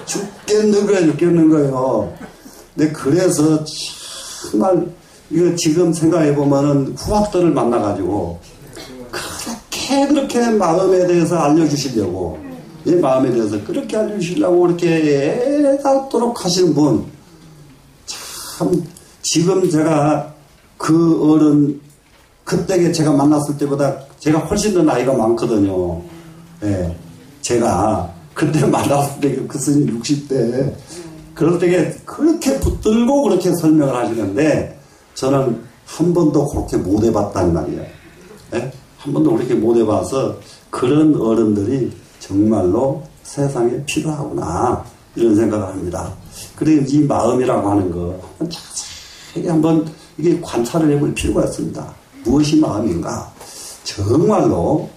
죽겠는 거예요. 근데 그래서 정말 이거 지금 생각해 보면은 후학들을 만나가지고 그렇게 마음에 대해서 알려주시려고 내 마음에 대해서 그렇게 알려주시려고 그렇게 애달도록 하시는 분 참 지금 제가 그 어른 그때 제가 만났을 때보다 제가 훨씬 더 나이가 많거든요. 예, 제가 그때 만났을 때 그 스님 60대 그럴 때 그렇게 붙들고 그렇게 설명을 하시는데 저는 한 번도 그렇게 못 해봤단 말이에요. 예? 한 번도 그렇게 못 해봐서 그런 어른들이 정말로 세상에 필요하구나 이런 생각을 합니다. 그래서 이 마음이라고 하는 거 자세히 한번 이게 관찰을 해볼 필요가 있습니다. 무엇이 마음인가? 정말로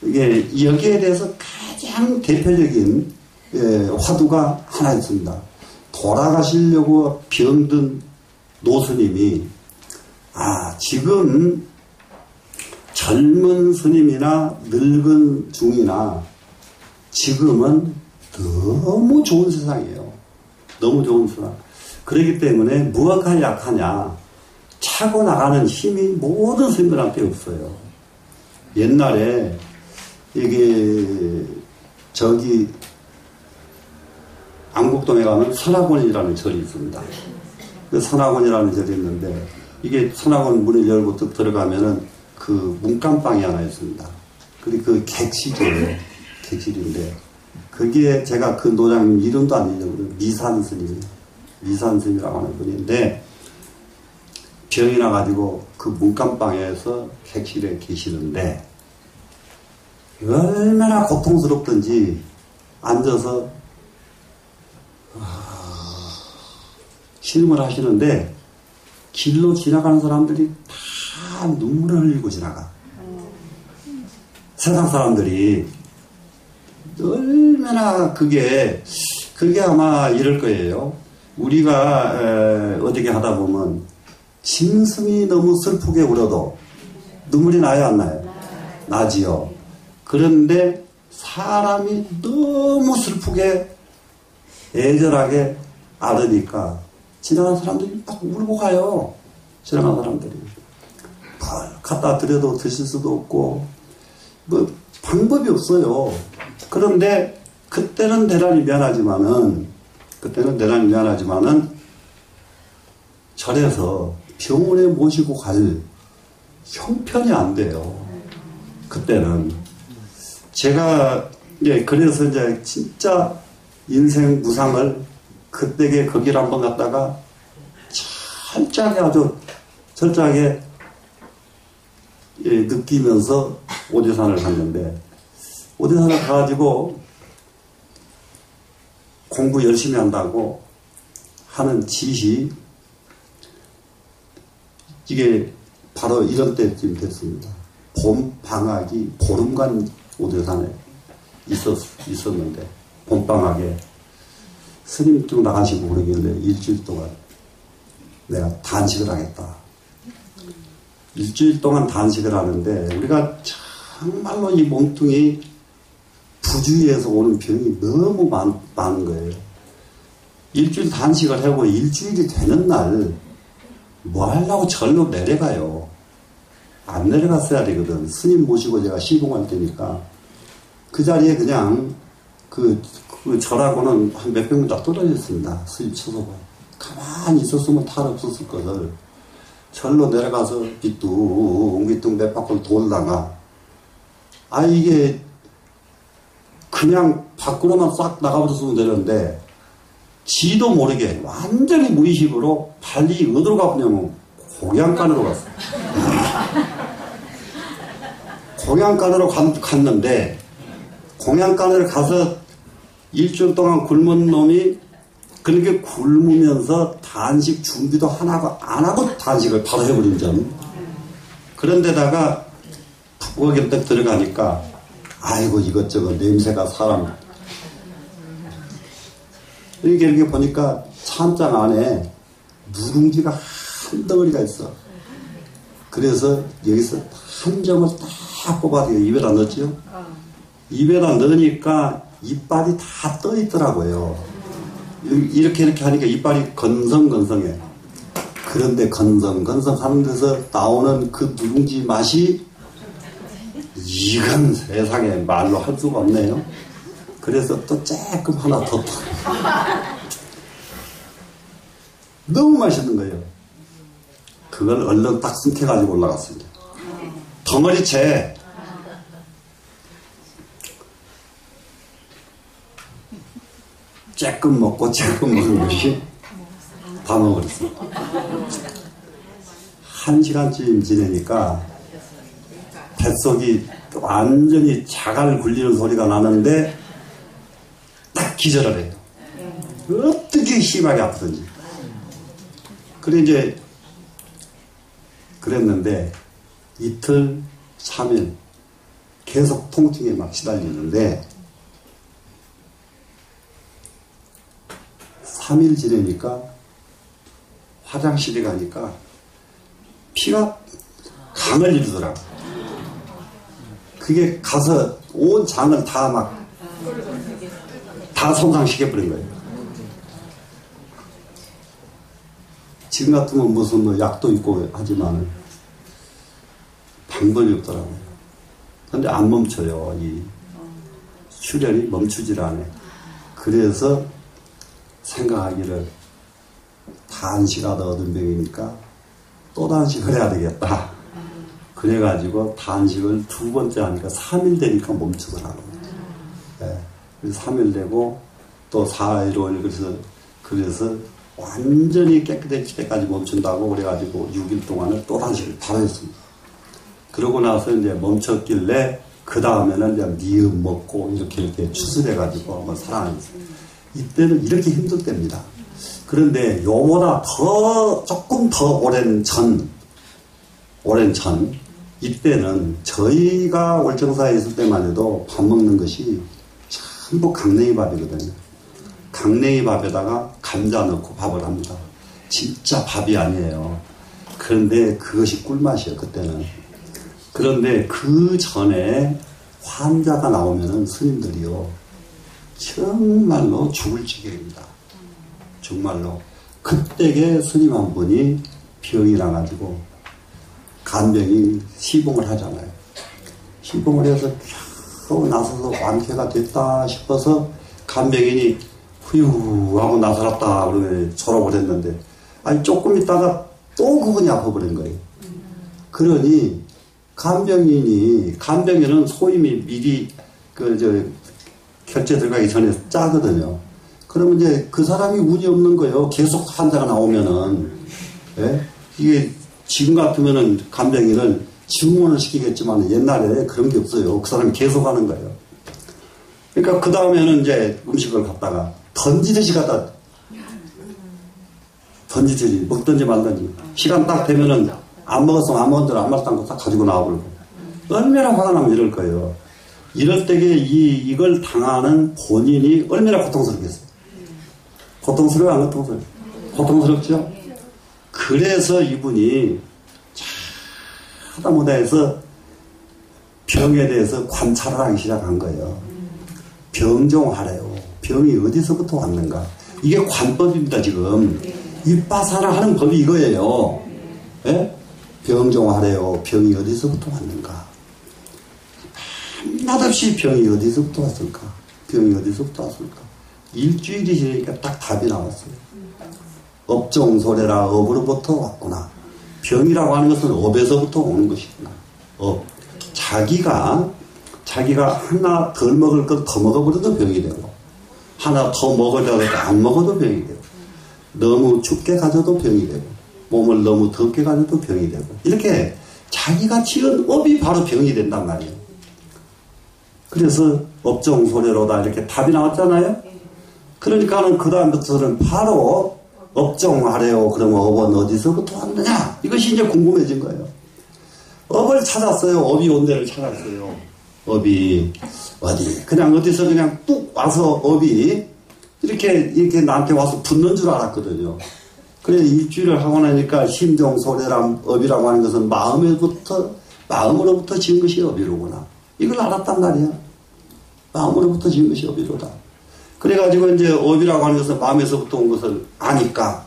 이게 여기에 대해서 가장 대표적인 화두가 하나 있습니다. 돌아가시려고 병든 노스님이 지금 젊은 스님이나 늙은 중이나 지금은 너무 좋은 세상이에요. 너무 좋은 세상. 그렇기 때문에 무엇가 약하냐? 차고 나가는 힘이 모든 스님들한테 없어요. 옛날에 이게 저기 안국동에 가면 선악원이라는 절이 있습니다. 그 선악원이라는 절이 있는데 이게 선악원 문을 열고 뚝 들어가면은 그 문간방이 하나 있습니다. 그리고 그 객실이에요. 객실인데 거기에 제가 그 노장님 이름도 안 잊어버려요. 미산스님이라고 하는 분인데 병이 나가지고 그 문간방에서 객실에 계시는데 얼마나 고통스럽던지 앉아서 신음을 하시는데 길로 지나가는 사람들이 다 눈물을 흘리고 지나가. 세상 사람들이 얼마나 그게 아마 이럴 거예요. 우리가 어떻게 하다 보면 짐승이 너무 슬프게 울어도 눈물이 나요, 안 나요? 나지요. 그런데 사람이 너무 슬프게 애절하게 앓으니까 지나가는 사람들이 막 울고 가요. 지나가는 사람들이. 뭘 갖다 드려도 드실 수도 없고 뭐 방법이 없어요. 그런데 그때는 대단히 미안하지만은 절에서 병원에 모시고 갈 형편이 안 돼요. 그때는 제가 그래서 이제 진짜 인생 무상을 그때에 거기를 한번 갔다가 아주 철저하게 느끼면서 오대산을 갔는데 오대산을 가가지고 공부 열심히 한다고 하는 짓이 이게 바로 이런 때쯤 됐습니다. 봄 방학이 보름간 오대산에 있었는데 봄방학에 스님 좀 나가시고 그러길래 일주일 동안 내가 단식을 하겠다. 일주일 동안 단식을 하는데 우리가 정말로 이 몸뚱이 부주의에서 오는 병이 너무 많은 거예요. 일주일 단식을 하고 일주일이 되는 날 뭐 하려고 절로 내려가요. 안 내려갔어야 되거든. 스님 모시고 제가 시봉할 테니까 그 자리에 그냥 그 절하고는 한 몇 평미터 떨어져 있습니다. 스님 처소가. 가만히 있었으면 탈 없었을 것을 절로 내려가서 비뚱비뚱 몇 바퀴 돌다가 이게 그냥 밖으로만 싹 나가버렸으면 되는데 지도 모르게 완전히 무의식으로 발이 어디로 가보냐면 공양간으로 갔어요. 공양간으로 갔는데 공양간을 가서 일주일 동안 굶은 놈이 그렇게 굶으면서 단식 준비도 하나가 안 하고 단식을 바로 해버린 점. 그런데다가 거기에 딱 들어가니까 아이고 이것저것 냄새가 사람 이렇게 보니까 찬장 안에 누룽지가 한 덩어리가 있어. 그래서 여기서 한 점을 딱 뽑아서 입에다 넣었죠. 입에다 넣으니까 이빨이 다 떠 있더라고요. 이렇게 하니까 이빨이 건성건성해. 그런데 건성건성 하는 데서 나오는 그 누룽지 맛이 이건 세상에 말로 할 수가 없네요. 그래서 또 조금 하나 더 너무 맛있는 거예요. 그걸 얼른 딱 숨겨가지고 올라갔습니다. 덩어리채 조금 먹고 조금 먹은 것이 다 먹었어요. 1시간쯤 지내니까 뱃속이 완전히 자갈 굴리는 소리가 나는데 딱 기절을 해요. 어떻게 심하게 아프든지. 그래 이제 그랬는데 이틀, 3일 계속 통증에 막 시달리는데 3일 지내니까 화장실에 가니까 피가 강을 이루더라고. 그게 가서 온 장을 다 손상시켜버린 거예요. 지금 같으면 무슨 뭐 약도 있고 하지만 방법이 없더라고요. 근데 안 멈춰요. 이 출혈이 멈추질 않아요. 그래서 생각하기를 단식하다 얻은 병이니까 또 단식을 해야 되겠다. 그래가지고 단식을 2번째 하니까 3일 되니까 멈추더라고요. 네. 그래서 3일 되고 또 4일, 5일 그래서 완전히 깨끗해질 때까지 멈춘다고 그래가지고 6일 동안은 또 단식을 바로 했습니다. 그러고 나서 이제 멈췄길래 그 다음에는 이제 미음 먹고 이렇게 추스려가지고 한번 살아났어요. 이때는 이렇게 힘들 때입니다. 그런데 요보다 조금 더 오랜 전 이때는 저희가 월정사에 있을 때만 해도 밥 먹는 것이 전부 강냉이 밥이거든요. 강냉이 밥에다가 감자 넣고 밥을 합니다. 진짜 밥이 아니에요. 그런데 그것이 꿀맛이에요, 그때는. 그런데 그 전에 환자가 나오면은 스님들이요, 정말로 죽을 지경입니다. 정말로. 그때에 스님 한 분이 병이 나가지고 간병이 시봉을 하잖아요. 시봉을 해서 겨우 나서서 완쾌가 됐다 싶어서 간병인이 후유 하고 나서났다 그러면 졸업을 했는데, 아니 조금 있다가 또 그분이 아파버린 거예요. 그러니 간병인은 소임이 미리 결제 들어가기 전에 짜거든요. 그러면 이제 그 사람이 운이 없는 거예요. 계속 환자가 나오면은. 예? 이게 지금 같으면은 간병인을 증원을 시키겠지만 옛날에 그런 게 없어요. 그 사람이 계속 하는 거예요. 그러니까 그 다음에는 이제 음식을 갖다가 던지듯이 먹든지 말든지. 시간 딱 되면은 안 먹었으면 아무것도 안 말도 않고 딱 가지고 나와버리고. 얼마나 화가 나면 이럴 거예요. 이럴 때에 이걸 당하는 본인이 얼마나 고통스럽겠어요. 고통스러워요, 안 고통스러워요? 고통스럽죠? 그래서 이분이 하다못해서 병에 대해서 관찰을 하기 시작한 거예요. 병종하래요. 병이 어디서부터 왔는가. 이게 관법입니다, 지금. 윗바사를 하는 법이 이거예요. 예? 병종하래요. 병이 어디서부터 왔는가. 밤낮없이 병이 어디서부터 왔을까. 일주일이 지나니까 딱 답이 나왔어요. 업종소래라 업으로부터 왔구나. 병이라고 하는 것은 업에서부터 오는 것이구나. 자기가 하나 덜 먹을 것 더 먹어버려도 병이 되고, 하나 더 먹으려고 해도 안 먹어도 병이 되고, 너무 춥게 가져도 병이 되고, 몸을 너무 덥게 가져도 병이 되고, 이렇게 자기가 지은 업이 바로 병이 된단 말이에요. 그래서 업종소래로다 이렇게 답이 나왔잖아요. 그러니까는 그 다음부터는 바로 업종하래요. 그러면 업은 어디서부터 왔느냐? 이것이 이제 궁금해진 거예요. 업을 찾았어요. 업이 온 데를 찾았어요. 업이 어디? 그냥 어디서 그냥 뚝 와서 업이 이렇게 나한테 와서 붙는 줄 알았거든요. 그래 일주일을 하고 나니까 심정소래란 업이라고 하는 것은 마음으로부터 지은 것이 업이로구나. 이걸 알았단 말이야. 마음으로부터 지은 것이 업이로다. 그래가지고 이제 업이라고 하는 것은 마음에서부터 온 것을 아니까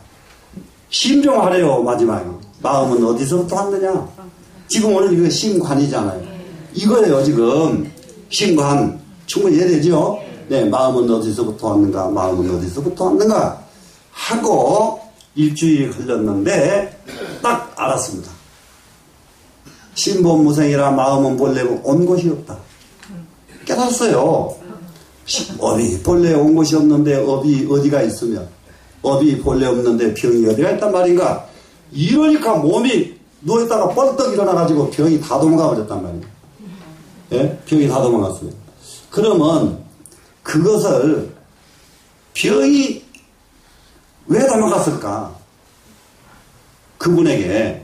심정하래요. 마지막에 마음은 어디서부터 왔느냐. 지금 오늘 이거 심관이잖아요. 이거예요. 지금 심관 충분히 이해되죠? 네, 마음은 어디서부터 왔는가, 하고 일주일이 흘렀는데 딱 알았습니다. 신본무생이라 마음은 본래 온 곳이 없다. 깨달았어요. 업이 본래 온 곳이 없는데 업이 어디가 있으면, 업이 본래 없는데 병이 어디가 있단 말인가. 이러니까 몸이 누워있다가 뻘떡 일어나가지고 병이 다 도망가 버렸단 말이에요. 예? 병이 다 도망갔어요. 그러면 그것을 병이 왜 도망갔을까? 그분에게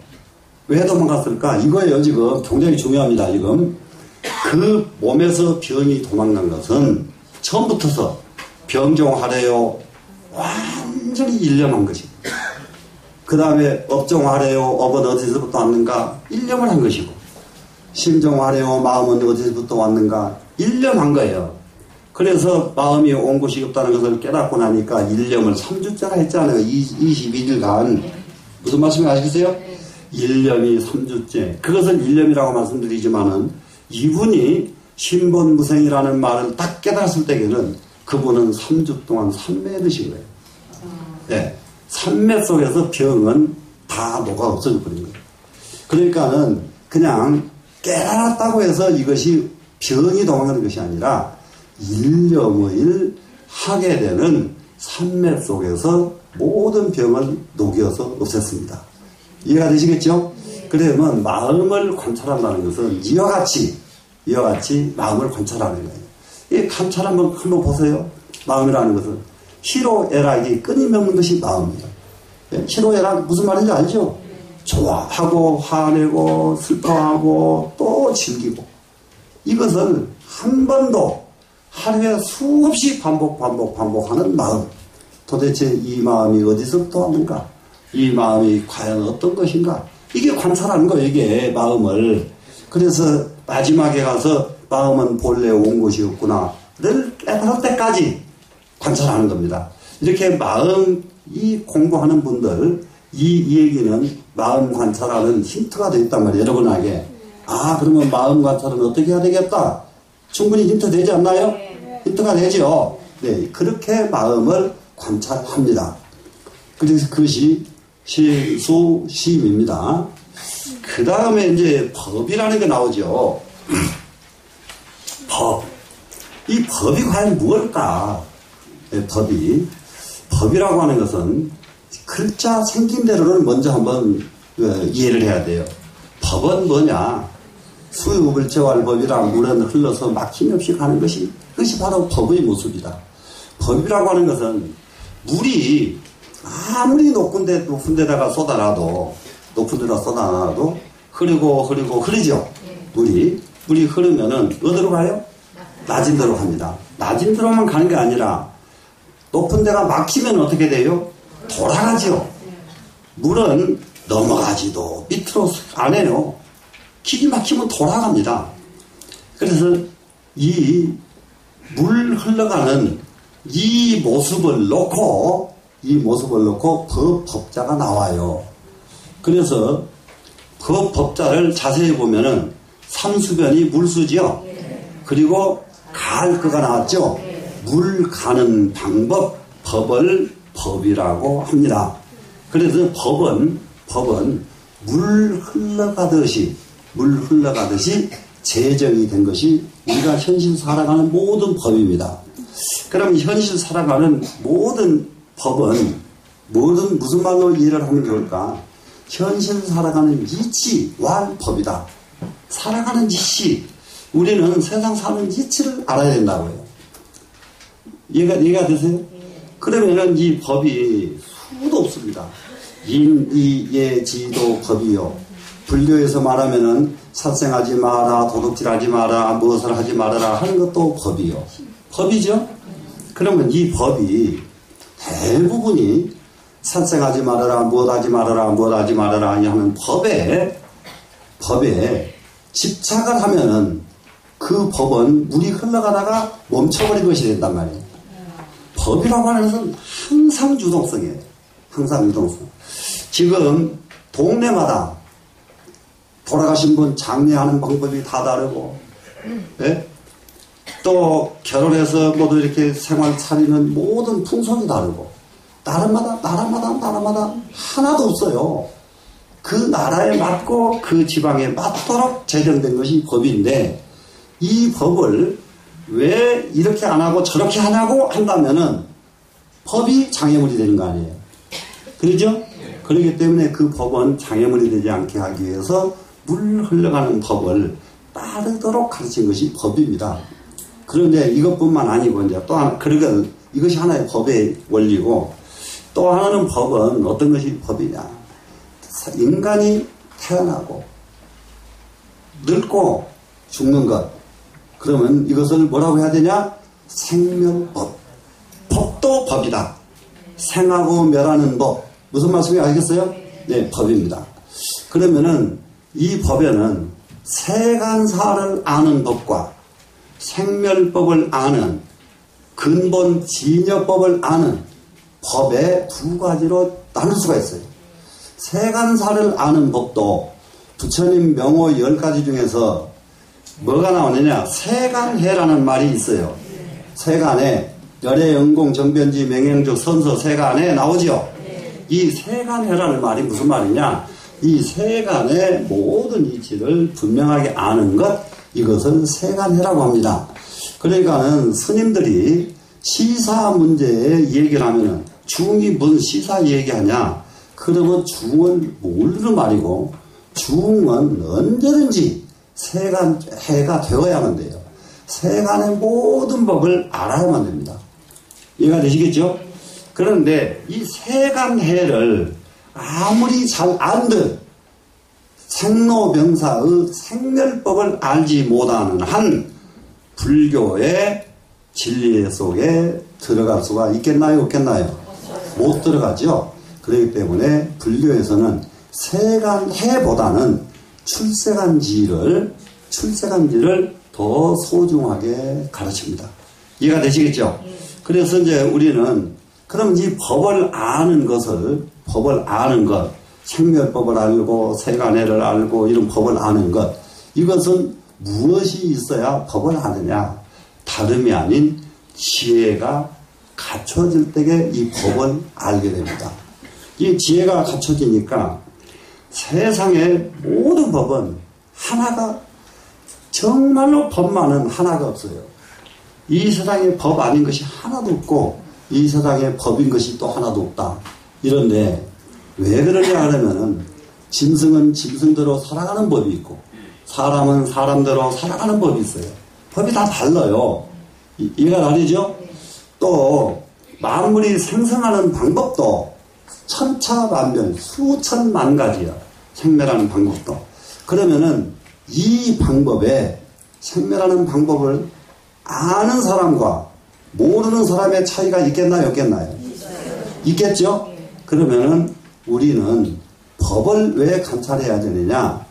왜 도망갔을까? 이거예요, 지금. 굉장히 중요합니다, 지금. 그 몸에서 병이 도망간 것은 처음부터서 병종하래요. 완전히 일념한 것이고. 그 다음에 업종하래요. 업은 어디서부터 왔는가? 일념을 한 것이고. 심종하래요. 마음은 어디서부터 왔는가? 일념한 거예요. 그래서 마음이 온 곳이 없다는 것을 깨닫고 나니까 일념을 3주째나 했잖아요. 21일간. 무슨 말씀인지 아시겠어요? 일념이 3주째. 그것을 일념이라고 말씀드리지만은 이분이 신본무생이라는 말을 딱 깨달았을 때에는 그분은 3주 동안 삼매에 드신 거예요. 네. 삼매 속에서 병은 다 녹아 없어져 버린 거예요. 그러니까는 그냥 깨달았다고 해서 이것이 병이 도망가는 것이 아니라 일념을 하게 되는 삼매 속에서 모든 병을 녹여서 없앴습니다. 이해가 되시겠죠? 그러면 마음을 관찰한다는 것은 이와 같이 마음을 관찰하는 거예요. 이 관찰 한번 보세요. 마음이라는 것은 희로애락이 끊임없는 것이 마음이에요. 희로애락 무슨 말인지 알죠? 좋아하고 화내고 슬퍼하고 또 즐기고 이것을 한 번도 하루에 수없이 반복하는 마음. 도대체 이 마음이 어디서부터 왔는가? 이 마음이 과연 어떤 것인가? 이게 관찰하는 거예요, 이게 마음을. 그래서 마지막에 가서 마음은 본래 온 것이었구나를 깨달을 때까지 관찰하는 겁니다. 이렇게 마음 이 공부하는 분들 이 얘기는 마음 관찰하는 힌트가 되었단 말이에요, 여러분에게. 아, 그러면 마음 관찰은 어떻게 해야 되겠다? 충분히 힌트 되지 않나요? 힌트가 되죠. 네, 그렇게 마음을 관찰합니다. 그래서 그것이 시수시임입니다. 그 다음에 이제 법이라는 게 나오죠. 법. 이 법이 과연 무엇일까? 네, 법이라고 하는 것은 글자 생긴 대로를 먼저 한번 이해를 해야 돼요. 법은 뭐냐? 수유불체할 법이라 물은 흘러서 막힘없이 가는 것이 그것이 바로 법의 모습이다. 법이라고 하는 것은 물이 아무리 높은 데다가 쏟아놔도 흐르죠. 물이 흐르면은 어디로 가요? 낮은 데로 갑니다. 낮은 데로만 가는 게 아니라 높은 데가 막히면 어떻게 돼요? 돌아가죠. 물은 넘어가지도 밑으로 안 해요. 길이 막히면 돌아갑니다. 그래서 이 물 흘러가는 이 모습을 놓고 법자가 나와요. 그래서 법자를 자세히 보면은 삼수변이 물수지요. 그리고 갈 거가 나왔죠. 물 가는 방법, 법을 법이라고 합니다. 그래서 법은 물 흘러가듯이 제정이 된 것이 우리가 현실 살아가는 모든 법입니다. 그럼 현실 살아가는 모든 법은 무슨 말로 이해를 하면 좋을까? 현실 살아가는 이치와 법이다. 살아가는 이치. 우리는 세상 사는 이치를 알아야 된다고요. 이해가 되세요? 그러면은 이 법이 수도 없습니다. 인이예지도 법이요. 불교에서 말하면은殺생하지 마라, 도둑질하지 마라, 무엇을 하지 말아라 하는 것도 법이요. 법이죠? 그러면 이 법이 대부분이殺생하지 말아라, 무엇하지 말아라 하는 법에 집착을 하면은 그 법은 물이 흘러가다가 멈춰버린 것이 된단 말이에요. 법이라고 하는 것은 항상 유동성이에요. 항상 유동성. 지금 동네마다 돌아가신 분 장례하는 방법이 다 다르고, 네? 또 결혼해서 모두 이렇게 생활 차리는 모든 풍속이 다르고, 나라마다 하나도 없어요. 그 나라에 맞고 그 지방에 맞도록 제정된 것이 법인데, 이 법을 왜 이렇게 안 하고 저렇게 하냐고 한다면은 법이 장애물이 되는 거 아니에요. 그렇죠? 그렇기 때문에 그 법은 장애물이 되지 않게 하기 위해서 물 흘러가는 법을 따르도록 가르친 것이 법입니다. 그런데 이것뿐만 아니고 이제 또 하나, 그러니까 이것이 하나의 법의 원리고 또 하나는 법은 어떤 것이 법이냐. 인간이 태어나고 늙고 죽는 것. 그러면 이것을 뭐라고 해야 되냐? 생멸법. 법도 법이다. 생하고 멸하는 법. 무슨 말씀인지 알겠어요? 네, 법입니다. 그러면은 이 법에는 세간사를 아는 법과 생멸법을 아는 근본 진여법을 아는 법의 두 가지로 나눌 수가 있어요. 세간사를 아는 법도 부처님 명호 10가지 중에서 뭐가 나오느냐? 세간해라는 말이 있어요. 세간해, 열애, 영공, 정변지, 맹행주, 선서, 세간해 나오죠? 이 세간해라는 말이 무슨 말이냐? 이 세간의 모든 이치를 분명하게 아는 것, 이것을 세간해라고 합니다. 그러니까는 스님들이 시사 문제에 얘기를 하면은 중이 무슨 시사 얘기하냐? 그러면 중을 모르는 말이고 중은 언제든지 세간해가 되어야만 돼요. 세간의 모든 법을 알아야만 됩니다. 이해가 되시겠죠? 그런데 이 세간해를 아무리 잘 안들 생로병사의 생멸법을 알지 못하는 한 불교의 진리 속에 들어갈 수가 있겠나요? 없겠나요? 못 들어가죠. 그렇기 때문에 불교에서는 세간해보다는 출세간지를 더 소중하게 가르칩니다. 이해가 되시겠죠? 그래서 이제 우리는 그럼 이 법을 아는 것, 생멸법을 알고 세간해를 알고 이런 법을 아는 것, 이것은 무엇이 있어야 법을 아느냐? 다름이 아닌 지혜가 갖춰질 때에 이 법을 알게 됩니다. 이 지혜가 갖춰지니까 세상의 모든 법은 하나가, 정말로 법만은 하나가 없어요. 이 세상에 법 아닌 것이 하나도 없고 이 세상에 법인 것이 또 하나도 없다. 이런데 왜 그러냐 하면은 짐승은 짐승대로 살아가는 법이 있고 사람은 사람대로 살아가는 법이 있어요. 법이 다 달라요. 이해가 다르죠? 또 만물이 생성하는 방법도 천차만별 수천만 가지야. 생멸하는 방법도. 그러면은 이 방법에, 생멸하는 방법을 아는 사람과 모르는 사람의 차이가 있겠나요? 없겠나요? 있겠죠? 그러면은 우리는 법을 왜 관찰해야 되느냐?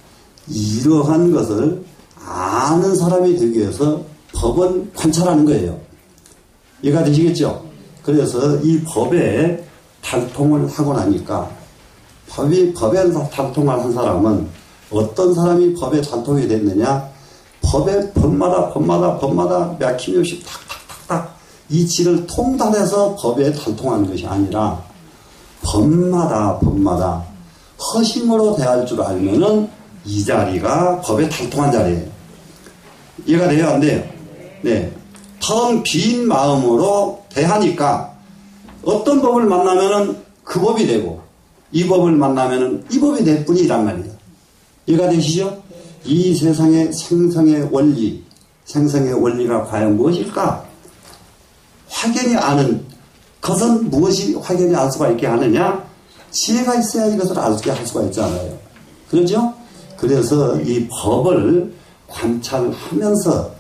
이러한 것을 아는 사람이 되기 위해서 법을 관찰하는 거예요. 이해가 되시겠죠? 그래서 이 법에 달통을 하고 나니까 법에 달통을 한 사람은 어떤 사람이 법에 달통이 됐느냐? 법마다 막힘없이 탁탁탁탁 이치를 통달해서 법에 달통하는 것이 아니라 법마다 허심으로 대할 줄 알면은 이 자리가 법에 달통한 자리예요. 이해가 돼요? 안 돼요? 네. 텅 빈 마음으로 대하니까 어떤 법을 만나면은 그 법이 되고 이 법을 만나면은 이 법이 될 뿐이란 말이에요. 이해가 되시죠? 이 세상의 생성의 원리가 과연 무엇일까? 확연히 아는 것은 무엇이 확연히 알 수가 있게 하느냐? 지혜가 있어야 이것을 알게 할 수가 있잖아요. 그렇죠? 그래서 이 법을 관찰하면서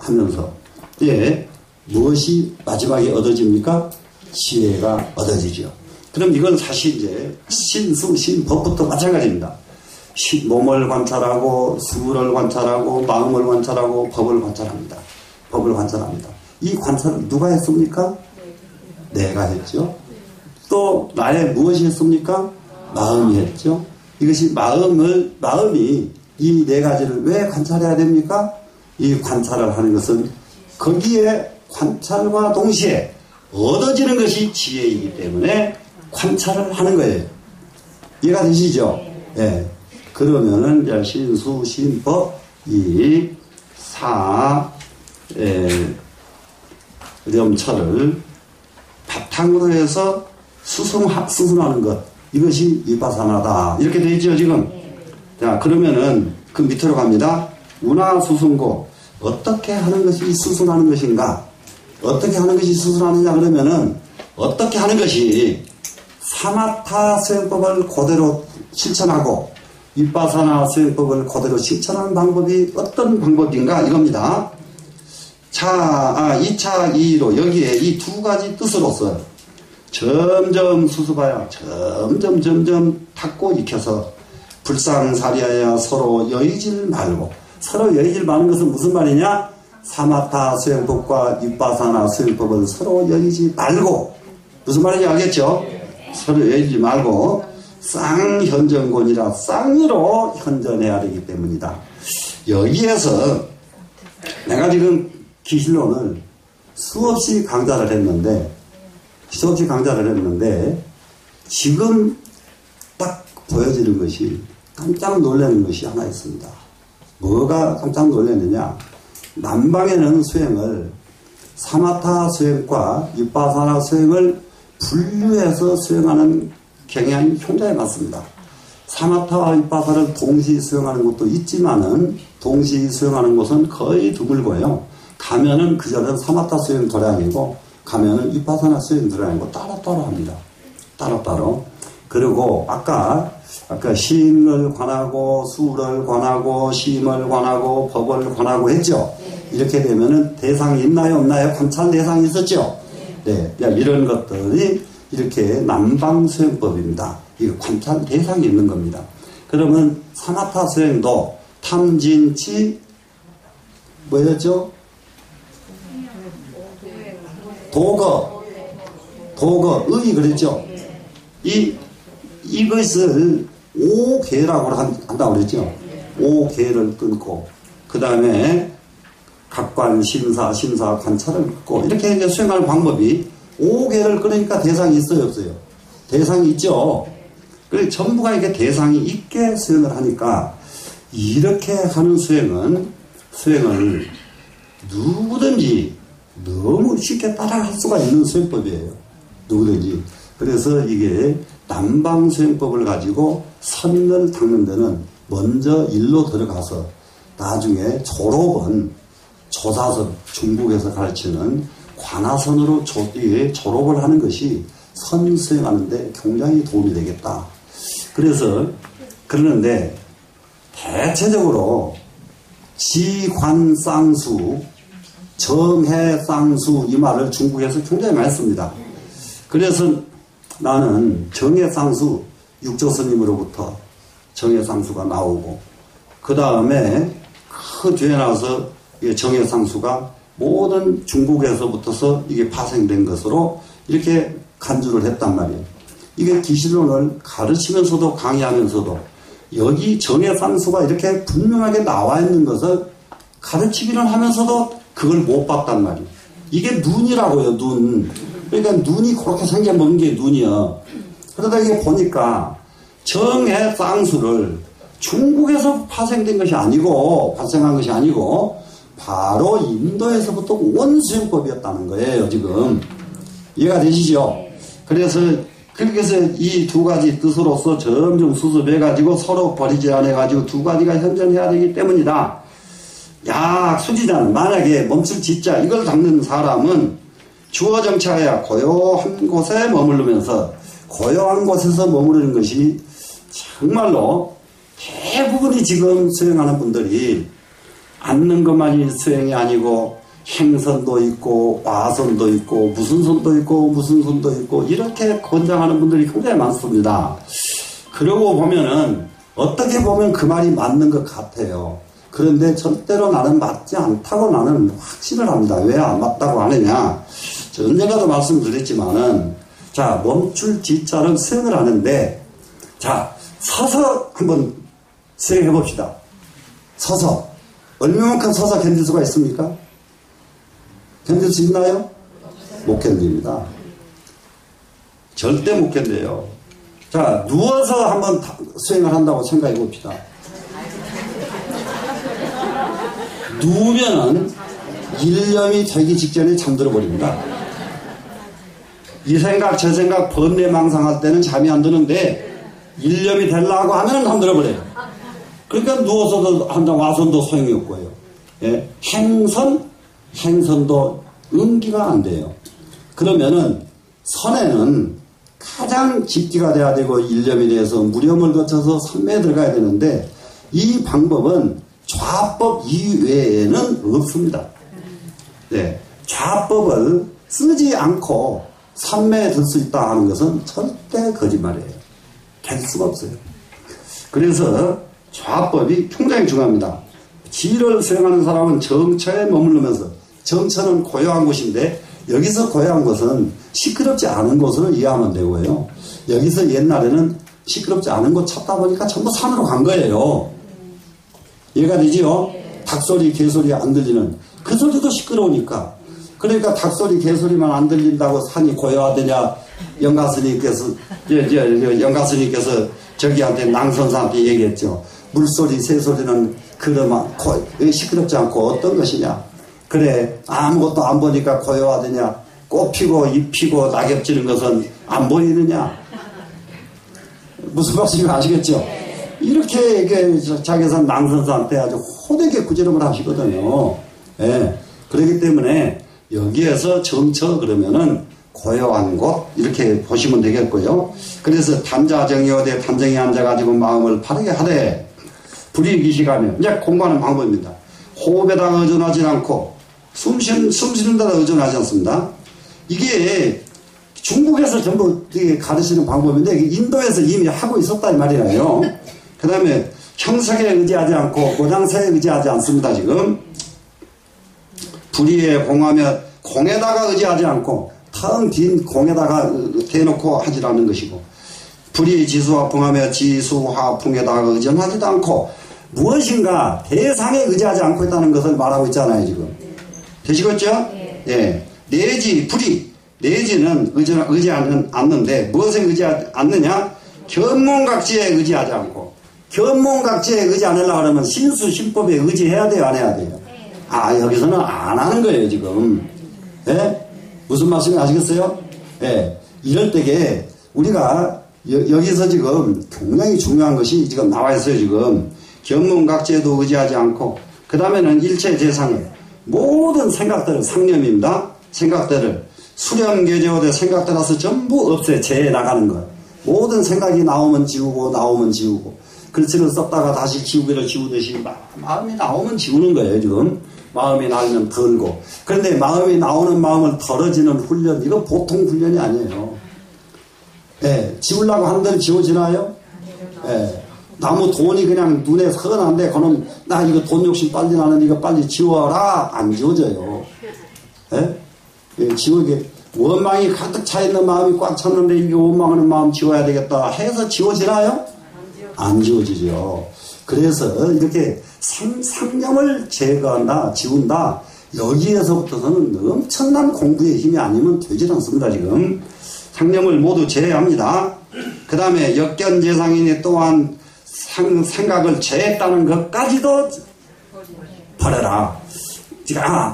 무엇이 마지막에 얻어집니까? 지혜가 얻어지죠. 그럼 이건 사실 이제 신법부터 마찬가지입니다. 몸을 관찰하고 수를 관찰하고 마음을 관찰하고 법을 관찰합니다. 이 관찰을 누가 했습니까? 내가 했죠. 또 나의 무엇이 했습니까? 마음이 했죠. 이것이 마음이 이 네 가지를 왜 관찰해야 됩니까? 이 관찰을 하는 것은 거기에 관찰과 동시에 얻어지는 것이 지혜이기 때문에 관찰을 하는 거예요. 이해가 되시죠? 네. 그러면은 신수, 신법, 이 렴철을 바탕으로 해서 수순하는 것, 이것이 위파사나다. 이렇게 되어 있죠, 지금. 자, 그러면은 그 밑으로 갑니다. 운하수순고. 어떻게 하는 것이 수순하는 것인가? 어떻게 하는 것이 수순하느냐 그러면은 어떻게 하는 것이 사마타 수행법을 그대로 실천하고 윗바사나 수행법을 그대로 실천하는 방법이 어떤 방법인가 이겁니다. 자, 2차 2로 여기에 이 두 가지 뜻으로서 점점 수습하여 점점 닦고 익혀서 불상사리하여 서로 여의질 말고, 서로 여의질 마는 것은 무슨 말이냐? 사마타 수행법과 윗바사나 수행법은 서로 여의지 말고, 무슨 말인지 알겠죠? 서로 여의지 말고 쌍현전곤이라 쌍으로 현전해야 되기 때문이다. 여기에서 내가 지금 기실론을 수없이 강좌를 했는데 지금 딱 보여지는 것이 깜짝 놀라는 것이 하나 있습니다. 뭐가 깜짝 놀랐느냐? 남방에는 수행을 사마타 수행과 윗바사나 수행을 분류해서 수행하는 경향이 굉장히 많습니다. 사마타와 윗바사를 동시 수행하는 것도 있지만은 동시 수행하는 곳은 거의 드물고요. 가면은 그전엔 사마타 수행 도량이고 가면은 윗바사나 수행 도량이고 따로따로 합니다. 따로따로. 그리고 아까 시인을 관하고 수를 관하고 시임을 관하고 법을 관하고 했죠. 이렇게 되면은 대상이 있나요 없나요? 관찰 대상이 있었죠. 네, 이런 것들이 이렇게 남방수행법입니다. 이거 관찰 대상이 있는 겁니다. 그러면 사마타 수행도 탐진치 뭐였죠? 도거, 의 그랬죠? 이것을 5계라고 한다고 그랬죠? 5계를 끊고, 그 다음에 각관, 심사, 관찰을 끊고, 이렇게 이제 수행하는 방법이 5계를 끊으니까 대상이 있어요, 없어요? 대상이 있죠? 그래서 전부가 이게 대상이 있게 수행을 하니까, 이렇게 하는 수행을 누구든지 너무 쉽게 따라갈 수가 있는 수행법이에요. 누구든지. 그래서 이게 남방수행법을 가지고 선을 닦는 데는 먼저 일로 들어가서 나중에 졸업은 조사선, 중국에서 가르치는 관하선으로 졸업을 하는 것이 선 수행하는 데 굉장히 도움이 되겠다. 그래서 그러는데 대체적으로 지관쌍수, 정해쌍수 이 말을 중국에서 굉장히 많이 씁니다. 그래서 나는 정해쌍수, 육조스님으로부터 정해쌍수가 나오고 그 다음에 그 뒤에 나와서 정해쌍수가 모든 중국에서부터서 이게 파생된 것으로 이렇게 간주를 했단 말이에요. 이게 기실론을 가르치면서도 강의하면서도 여기 정해쌍수가 이렇게 분명하게 나와 있는 것을 가르치기는 하면서도 그걸 못 봤단 말이에요. 이게 눈이라고요, 눈. 그러니까 눈이 그렇게 생겨먹은 게 눈이야. 그러다 이게 보니까 정해쌍수를 중국에서 발생한 것이 아니고 바로 인도에서부터 온 수행법이었다는 거예요, 지금. 이해가 되시죠? 그래서 이 두 가지 뜻으로서 점점 수습해가지고 서로 버리지 않아가지고 두 가지가 현존해야 되기 때문이다. 수지자는 만약에 멈출 지자 이걸 닦는 사람은 주어정치하여 고요한 곳에 머무르면서 고요한 곳에서 머무르는 것이 정말로 대부분이 지금 수행하는 분들이 앉는 것만이 수행이 아니고 행선도 있고 와선도 있고 무슨 선도 있고 이렇게 권장하는 분들이 굉장히 많습니다. 그러고 보면은 어떻게 보면 그 말이 맞는 것 같아요. 그런데 절대로 나는 맞지 않다고 나는 확신을 합니다. 왜 안 맞다고 하느냐? 언젠가도 말씀드렸지만은 자, 멈출 지자를 수행을 하는데 자, 서서 한번 수행해 봅시다. 서서 얼마만큼 서서 견딜 수가 있습니까? 견딜 수 있나요? 못 견딥니다. 절대 못 견뎌요. 자, 누워서 한번 수행을 한다고 생각해 봅시다. 누우면은 일념이 되기 직전에 잠들어 버립니다. 이 생각 저 생각 번뇌망상할 때는 잠이 안 드는데 일념이 되려고 하면은 잠들어 버려요. 그러니까 누워서도 한다 와선도 소용이 없고요. 예? 행선도 응기가 안 돼요. 그러면은 선에는 가장 깊이가 돼야 되고 일념이 돼서 무렴을 거쳐서 선매에 들어가야 되는데 이 방법은 좌법 이외에는 없습니다. 네, 좌법을 쓰지 않고 선매에 들 수 있다 하는 것은 절대 거짓말이에요. 될 수가 없어요. 그래서 좌법이 굉장히 중요합니다. 지를 수행하는 사람은 정처에 머무르면서, 정처는 고요한 곳인데 여기서 고요한 곳은 시끄럽지 않은 곳을 이해하면 되고요. 여기서 옛날에는 시끄럽지 않은 곳 찾다 보니까 전부 산으로 간 거예요. 이해가 되지요? 닭소리, 개소리 안 들리는 그 소리도 시끄러우니까. 그러니까 닭소리, 개소리만 안 들린다고 산이 고요하더냐. 영가스님께서 저기한테 낭선사한테 얘기했죠. 물소리, 새소리는 그러면 시끄럽지 않고 어떤 것이냐. 그래, 아무것도 안 보니까 고요하더냐. 꽃 피고 잎 피고 낙엽 지는 것은 안 보이느냐. 무슨 말씀인지 아시겠죠? 이렇게 자기선 낭선사한테 아주 호되게 구제름을 하시거든요. 예. 그렇기 때문에 여기에서 정처 그러면은 고요한 곳 이렇게 보시면 되겠고요. 그래서 단자정이어대 단정에 앉아가지고 마음을 바르게 하되 불이기시가며 이제 공부하는 방법입니다. 호흡에다가 의존하지 않고 숨쉬는 데다 의존하지 않습니다. 이게 중국에서 전부 가르치는 방법인데 인도에서 이미 하고 있었단 말이에요. 그 다음에 형석에 의지하지 않고 모장사에 의지하지 않습니다. 지금 불의에 공하며 공에다가 의지하지 않고 텅 빈 공에다가 대놓고 하지 않는 것이고 불의 지수와 풍하며 지수와 풍에다가 의존하지도 않고 무엇인가 대상에 의지하지 않고 있다는 것을 말하고 있잖아요. 지금 되시겠죠? 예. 내지 불의 내지는 의지하지 않는데 무엇에 의지하지 않느냐? 견문각지에 의지하지 않고 견문각지에 의지 안 하려고 그러면 신수신법에 의지해야 돼요? 안 해야 돼요? 여기서는 안 하는 거예요 지금. 예? 무슨 말씀인지 아시겠어요? 예. 이럴 때에 우리가 여기서 지금 굉장히 중요한 것이 지금 나와 있어요. 지금 견문각지에도 의지하지 않고 그 다음에는 일체 재상을 모든 생각들을 상념입니다. 생각들을 수렴계제어대 생각들어서 전부 없애 제해 나가는 것. 모든 생각이 나오면 지우고 나오면 지우고 글씨를 썼다가 다시 지우개를 지우듯이 마음이 나오면 지우는 거예요. 지금 마음이 나오면 덜고. 그런데 마음이 나오는 마음을 덜어지는 훈련, 이거 보통 훈련이 아니에요. 예, 지우려고 하는 대로 지워지나요? 예, 나무 돈이 그냥 눈에 선한데 그럼 나 이거 돈 욕심 빨리 나는 이거 빨리 지워라. 안 지워져요. 예? 예, 지우게 원망이 가득 차 있는 마음이 꽉 찼는데 이게 원망하는 마음 지워야 되겠다 해서 지워지나요? 안 지워지죠. 그래서 이렇게 상념을 제거한다, 지운다. 여기에서부터는 엄청난 공부의 힘이 아니면 되질 않습니다. 지금 상념을 모두 제외합니다. 그 다음에 역견재상인이 또한 생각을 제했다는 것까지도 버려라.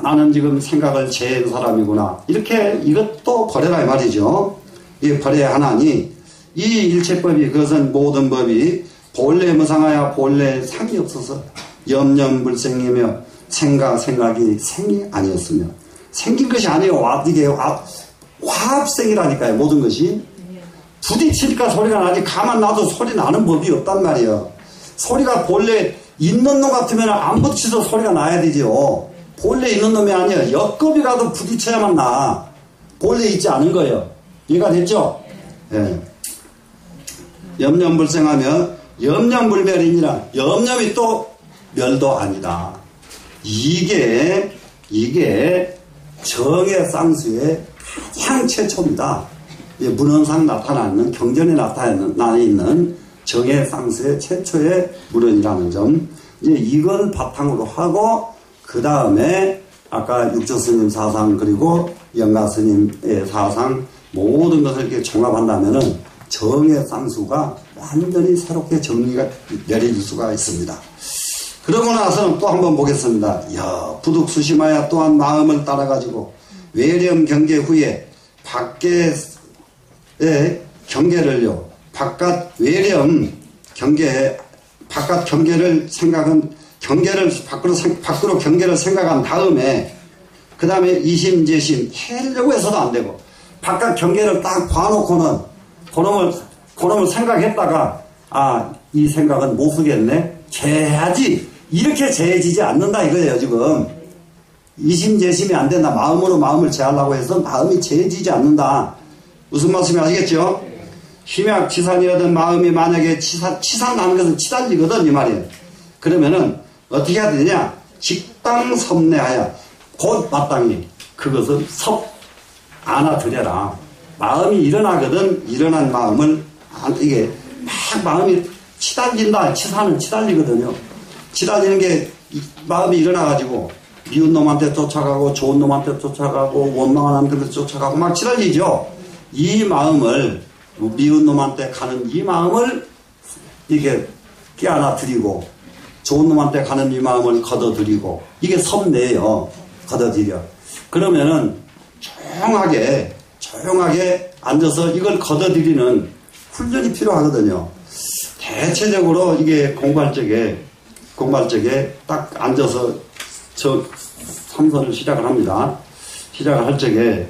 나는 지금 생각을 제한 사람이구나. 이렇게 이것도 버려라 이 말이죠. 이 버려야 하나니 이 일체법이 그것은 모든 법이 본래 무상하여 본래 상이 없어서 염려불생이며 생각이 생이 아니었으며 생긴 것이 아니에요. 이게 화합생이라니까요. 모든 것이 부딪히니까 소리가 나지 가만 놔도 소리 나는 법이 없단 말이에요. 소리가 본래 있는 놈 같으면 안 부딪혀서 소리가 나야 되죠. 본래 있는 놈이 아니에요. 역겁이라도 부딪혀야만 나. 본래 있지 않은 거예요. 이해가 됐죠? 예. 염려불생하며 염려불멸이니라. 염려이 또 멸도 아니다. 이게 정의 쌍수의 가장 최초입니다. 문헌상 나타나는 경전에 나타나 있는 정의 쌍수의 최초의 문헌이라는 점. 이제 이걸 바탕으로 하고 그 다음에 아까 육조스님 사상 그리고 영가스님의 사상 모든 것을 이렇게 종합한다면은 정의 쌍수가 완전히 새롭게 정리가 내려질 수가 있습니다. 그러고 나서는 또 한번 보겠습니다. 부득 수심하여 또한 마음을 따라가지고 외렴 경계 후에 밖의 경계를요. 바깥 외렴 경계 바깥 경계를 생각한 경계를 밖으로 경계를 생각한 다음에 그 다음에 이심재심 하려고 해서도 안 되고 바깥 경계를 딱 봐놓고는 그놈을 생각했다가, 아, 이 생각은 못 쓰겠네? 죄해야지. 이렇게 죄해지지 않는다 이거예요, 지금. 이심제심이 안 된다. 마음으로 마음을 제하려고 해서 마음이 죄해지지 않는다. 무슨 말씀이 아시겠죠? 심약치산이거든 마음이 만약에 치산 나는 것은 치달리거든, 이 말이에요. 그러면은, 어떻게 해야 되냐? 직당 섭내하여, 곧 마땅히, 그것을 안아들여라. 마음이 일어나거든, 일어난 마음을, 이게, 막 마음이 치달린다. 치사는 치달리거든요. 치달리는 게 마음이 일어나가지고 미운 놈한테 쫓아가고 좋은 놈한테 쫓아가고 원망한 놈한테 쫓아가고 막 치달리죠. 이 마음을 미운 놈한테 가는 이 마음을 이게 깨어나드리고 좋은 놈한테 가는 이 마음을 걷어들이고 이게 섭내예요. 걷어들여. 그러면은 조용하게 앉아서 이걸 걷어들이는 훈련이 필요하거든요. 대체적으로 이게 공부할 적에 딱 앉아서 저 삼선을 시작을 합니다. 시작을 할 적에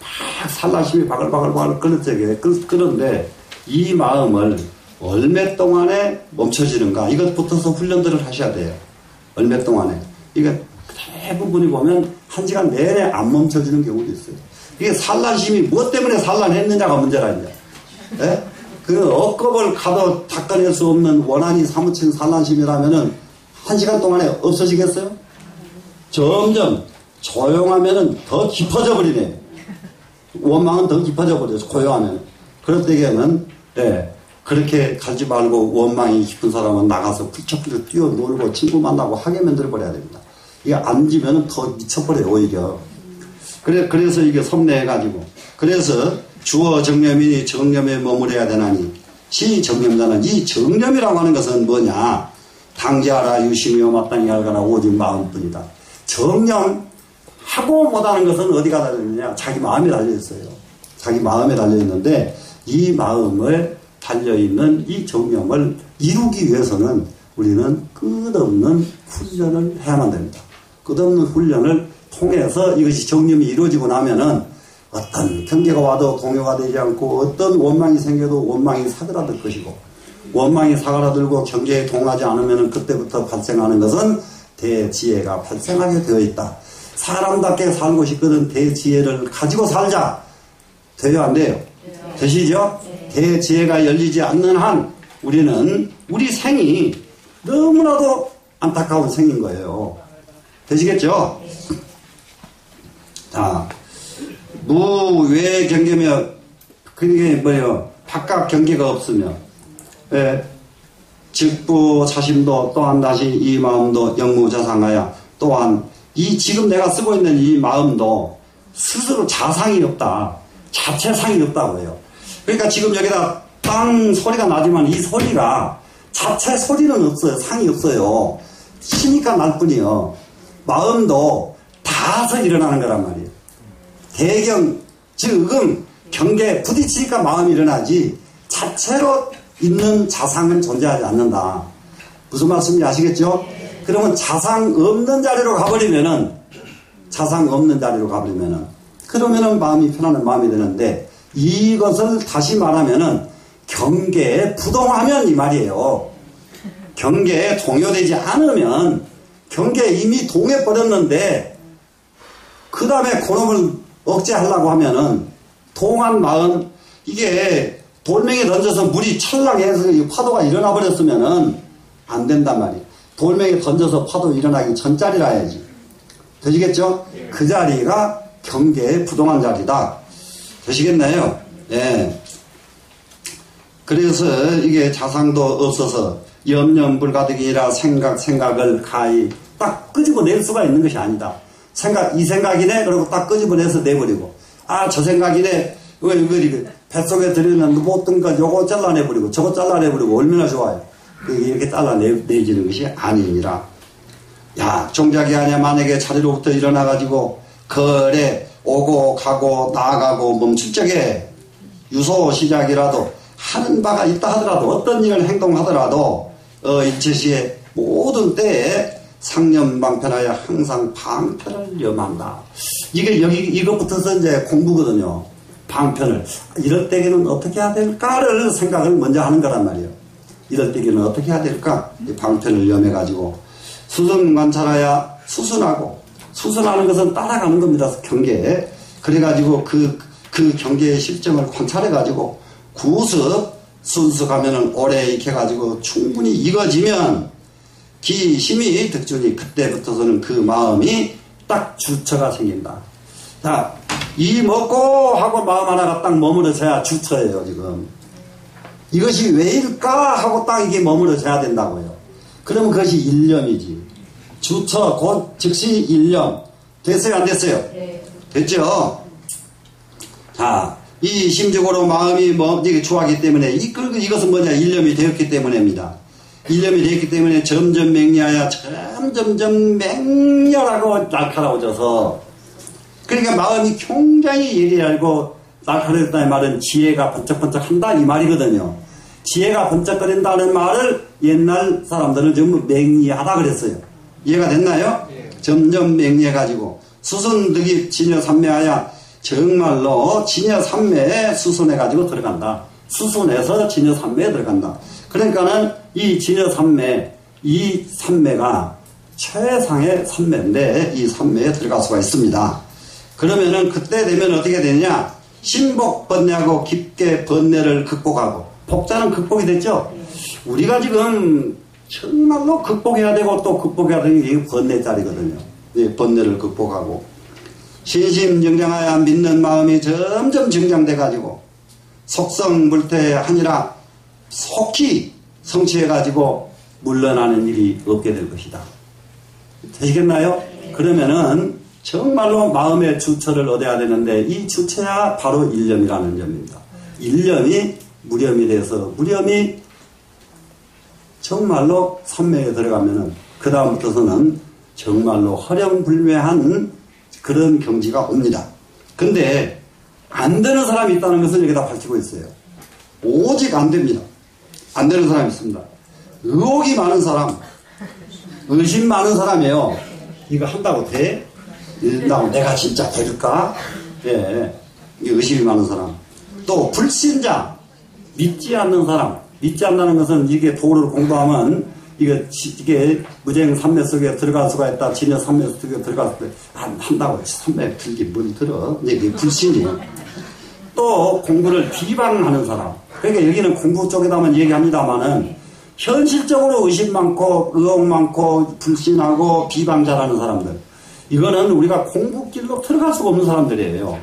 막 살라심이 바글바글 끓을 적에 끓는데 이 마음을 얼마 동안에 멈춰지는가 이것부터서 훈련들을 하셔야 돼요. 얼마 동안에. 이게 대부분이 보면 1시간 내내 안 멈춰지는 경우도 있어요. 이게 산란심이 무엇 때문에 산란했느냐가 문제라 이제. 예? 그 억겁을 가도 닦아낼 수 없는 원한이 사무친 산란심이라면은 1시간 동안에 없어지겠어요? 점점 조용하면은 더 깊어져 버리네. 원망은 더 깊어져 버려서 고요하면. 그럴 때에는 네, 그렇게 가지 말고 원망이 깊은 사람은 나가서 훌쩍훌쩍 뛰어놀고 친구 만나고 하게 만들어 버려야 됩니다. 이게 앉으면 더 미쳐버려요 오히려. 그래서 이게 섭내해가지고 그래서 주어 정념이니 정념에 머무려야 되나니 시 정념자는 이 정념이라고 하는 것은 뭐냐 당지하라 유심이요 마땅히 알거나 오직 마음뿐이다. 정념하고 못하는 것은 어디가 달려있느냐 자기 마음에 달려있어요. 자기 마음에 달려있는데 이 마음을 달려있는 이 정념을 이루기 위해서는 우리는 끝없는 훈련을 해야만 됩니다. 끝없는 훈련을 통해서 이것이 정념이 이루어지고 나면은 어떤 경계가 와도 동요가 되지 않고 어떤 원망이 생겨도 원망이 사그라들 것이고 원망이 사그라들고 경계에 동하지 않으면 그때부터 발생하는 것은 대지혜가 발생하게 되어 있다. 사람답게 살고 싶거든 대지혜를 가지고 살자. 돼요 안 돼요? 되시죠? 대지혜가 열리지 않는 한 우리는 우리 생이 너무나도 안타까운 생인 거예요. 되시겠죠? 자, 무외 경계며 그게 뭐예요? 바깥 경계가 없으며 즉부 자심도 또한 다시 이 마음도 영무자상하여 또한 이 지금 내가 쓰고 있는 이 마음도 스스로 자상이 없다. 자체상이 없다고 해요. 그러니까 지금 여기다 땅 소리가 나지만 이 소리가 자체 소리는 없어요. 상이 없어요. 쉬니까 날 뿐이요. 마음도 닿아서 일어나는 거란 말이에요. 대경, 즉음, 경계 부딪히니까 마음이 일어나지 자체로 있는 자상은 존재하지 않는다. 무슨 말씀인지 아시겠죠? 그러면 자상 없는 자리로 가버리면은 그러면은 마음이 편안한 마음이 되는데 이것을 다시 말하면은 경계에 부동하면 이 말이에요. 경계에 동요되지 않으면 경계에 이미 동해버렸는데 그 다음에 그놈을 억제하려고 하면은 동한 마음 이게 돌멩이 던져서 물이 철랑해서 파도가 일어나 버렸으면은 안 된단 말이에요. 돌멩이 던져서 파도 일어나기 전자리라 해야지. 되시겠죠? 그 자리가 경계에 부동한 자리다. 되시겠나요? 예. 그래서 이게 자상도 없어서 염려불가득이라 생각을 가히 딱 끄집어낼 수가 있는 것이 아니다. 이 생각이네? 그러고 딱 끄집어내서 내버리고 저 생각이네? 이거 뱃속에 들어있는 모든 것 요거 잘라내버리고 저거 잘라내버리고 얼마나 좋아요. 이렇게 잘라내지는 것이 아니니라. 야, 종작이 아니야. 만약에 자리로부터 일어나가지고 거래 오고 가고 나아가고 멈출 적에 유소 시작이라도 하는 바가 있다 하더라도 어떤 일을 행동하더라도 일체시에 모든 때에 상념방편하여 항상 방편을 염한다. 이게 이것부터서 이제 공부거든요. 방편을, 이럴 때에는 어떻게 해야 될까를 생각을 먼저 하는 거란 말이에요. 이럴 때에는 어떻게 해야 될까? 이 방편을 염해가지고 수선 관찰하야 수순하고, 수순하는 것은 따라가는 겁니다. 경계에. 그래가지고 그 경계의 실정을 관찰해가지고 구습 순수가면은 오래 익혀가지고 충분히 익어지면 기심이 득주니, 그때부터서는 그 마음이 딱 주처가 생긴다. 자, 이 먹고 하고 마음 하나가 딱 머무러져야 주처예요. 지금 이것이 왜일까 하고 딱 이게 머무러져야 된다고요. 그러면 그것이 일념이지. 주처 곧 즉시 일념. 됐어요 안 됐어요? 네. 됐죠? 자, 이 심적으로 마음이 이게 좋아하기 때문에 이것은 뭐냐, 일념이 되었기 때문입니다. 일념이 되었기 때문에 점점 맹렬하여 점점점 맹렬하고 날카로워져서, 그러니까 마음이 굉장히 예리하고 날카로웠다는 말은 지혜가 번쩍번쩍한다 이 말이거든요. 지혜가 번쩍거린다는 말을 옛날 사람들은 전부 맹리하다 그랬어요. 이해가 됐나요? 점점 맹리해가지고 수순득이 진여삼매하여 정말로 진여삼매에 수순해가지고 들어간다. 수순해서 진여삼매에 들어간다. 그러니까는 이 진여삼매, 이 삼매가 최상의 삼매인데 이 삼매에 들어갈 수가 있습니다. 그러면은 그때 되면 어떻게 되느냐? 신복 번뇌하고 깊게 번뇌를 극복하고, 복자는 극복이 됐죠? 우리가 지금 정말로 극복해야 되고 또 극복해야 되는 게 번뇌짜리거든요. 예, 번뇌를 극복하고 신심정장하여 믿는 마음이 점점 정장돼가지고 속성불태하니라 속히 성취해가지고 물러나는 일이 없게 될 것이다. 되시겠나요? 그러면은 정말로 마음의 주처를 얻어야 되는데 이 주체야 바로 일념이라는 점입니다. 일념이 무념이 돼서 무념이 정말로 삼매에 들어가면은 그 다음부터서는 정말로 허령불매한 그런 경지가 옵니다. 근데 안 되는 사람이 있다는 것을 여기다 밝히고 있어요. 오직 안 됩니다. 안 되는 사람이 있습니다. 의혹이 많은 사람, 의심 많은 사람이에요. 이거 한다고 돼? 이런다고 내가 진짜 될까? 예, 의심이 많은 사람. 또 불신자, 믿지 않는 사람. 믿지 않는다는 것은 이게 도를 공부하면 이게 무쟁 삼매 속에 들어갈 수가 있다. 진여 삼매 속에 들어갈 수가 있다. 한다고 삼매 들기 뭘 들어. 이게 불신이에요. 또 공부를 비방하는 사람. 그러니까 여기는 공부 쪽에다만 얘기합니다만은 현실적으로 의심 많고 의혹 많고 불신하고 비방 잘하는 사람들. 이거는 우리가 공부길로 들어갈 수가 없는 사람들이에요.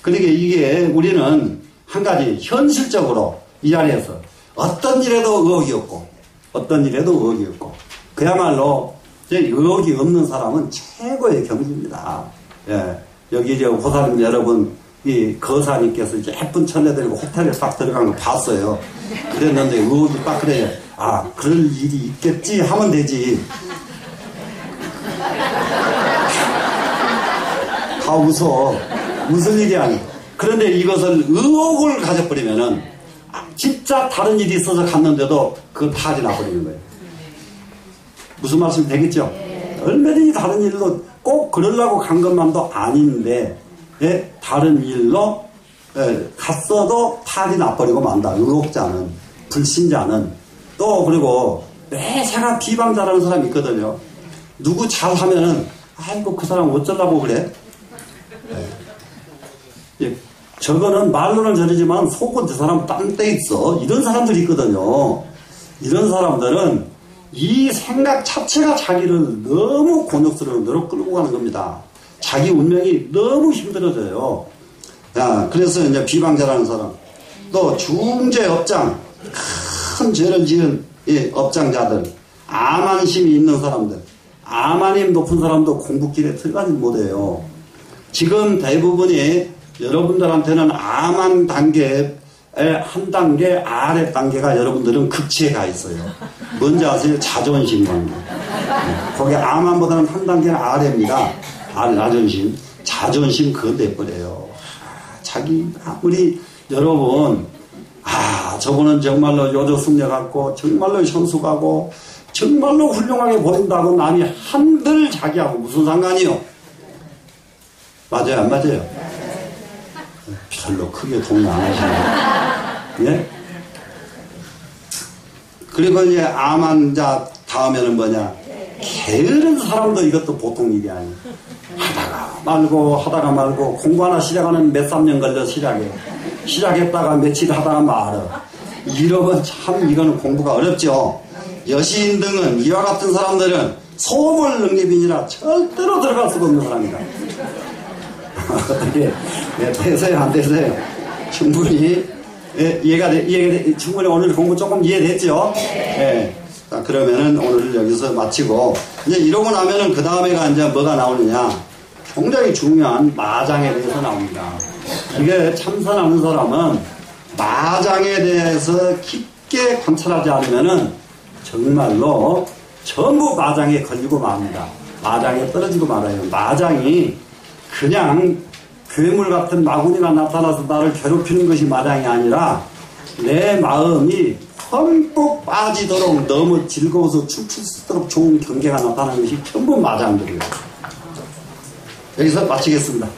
그러니까 이게 우리는 한 가지 현실적으로 이 자리에서 어떤 일에도 의혹이 없고 어떤 일에도 의혹이 없고 그야말로 의혹이 없는 사람은 최고의 경지입니다. 예. 여기 이제 호사님 여러분 이 거사님께서 이제 예쁜 천에 들고 호텔에 딱 들어간 거 봤어요. 그랬는데 의혹이 딱 그래. 아, 그럴 일이 있겠지 하면 되지. 다 웃어. 무슨 일이 아니. 그런데 이것을 의혹을 가져버리면은 진짜 다른 일이 있어서 갔는데도 그건 탈이 나버리는 거예요. 무슨 말씀이 되겠죠? 얼마든지 다른 일로 꼭 그러려고 간 것만도 아닌데 예? 다른 일로 갔어도 탈이 나버리고 만다. 의혹자는, 불신자는. 또 그리고 매사가 비방 잘하는 사람이 있거든요. 누구 잘하면은 아이고 그 사람 어쩌려고 그래? 예. 저거는 말로는 저러지만 속은 저 사람 딴 데 있어. 이런 사람들이 있거든요. 이런 사람들은 이 생각 자체가 자기를 너무 곤욕스러운 대로 끌고 가는 겁니다. 자기 운명이 너무 힘들어져요. 야, 그래서 이제 비방 잘하는 사람. 또 중죄 업장, 큰 죄를 지은 이 업장자들, 암안심이 있는 사람들, 암안임 높은 사람도 공부길에 들어가지 못해요. 지금 대부분이 여러분들한테는 암한 단계의 한 단계 아래 단계가 여러분들은 극치에 가 있어요. 뭔지 아세요? 자존심 관계. 거기 암한보다는 한 단계 아래입니다. 자존심. 자존심 그거 내버려요. 자기 아무리 여러분 저분은 정말로 요조승려 같고 정말로 현수가고 정말로 훌륭하게 보인다고 남이 한들 자기하고 무슨 상관이요? 맞아요 안 맞아요? 별로 크게 동요 안 하시네요. 예? 그리고 이제 암환자 다음에는 뭐냐? 게으른 사람도 이것도 보통 일이 아니에요. 하다가 말고 공부 하나 시작하는 몇 3년 걸려 시작했다가 며칠 하다가 말아. 이러면 참 이거는 공부가 어렵죠. 여시인 등은 이와 같은 사람들은 소물 능력이니라 절대로 들어갈 수가 없는 사람이다. 어떻게 되세요 안 되세요? 충분히 이해가 충분히 오늘 공부 조금 이해됐죠? 네. 자, 그러면은 오늘 여기서 마치고 이제 이러고 나면은 그 다음에가 이제 뭐가 나오느냐? 굉장히 중요한 마장에 대해서 나옵니다. 이게 참선하는 사람은 마장에 대해서 깊게 관찰하지 않으면은 정말로 전부 마장에 걸리고 맙니다. 마장에 떨어지고 말아요. 마장이 그냥 괴물 같은 마구니가 나타나서 나를 괴롭히는 것이 마장이 아니라 내 마음이 흠뻑 빠지도록 너무 즐거워서 춤출 수 있도록 좋은 경계가 나타나는 것이 전부 마장들이에요. 여기서 마치겠습니다.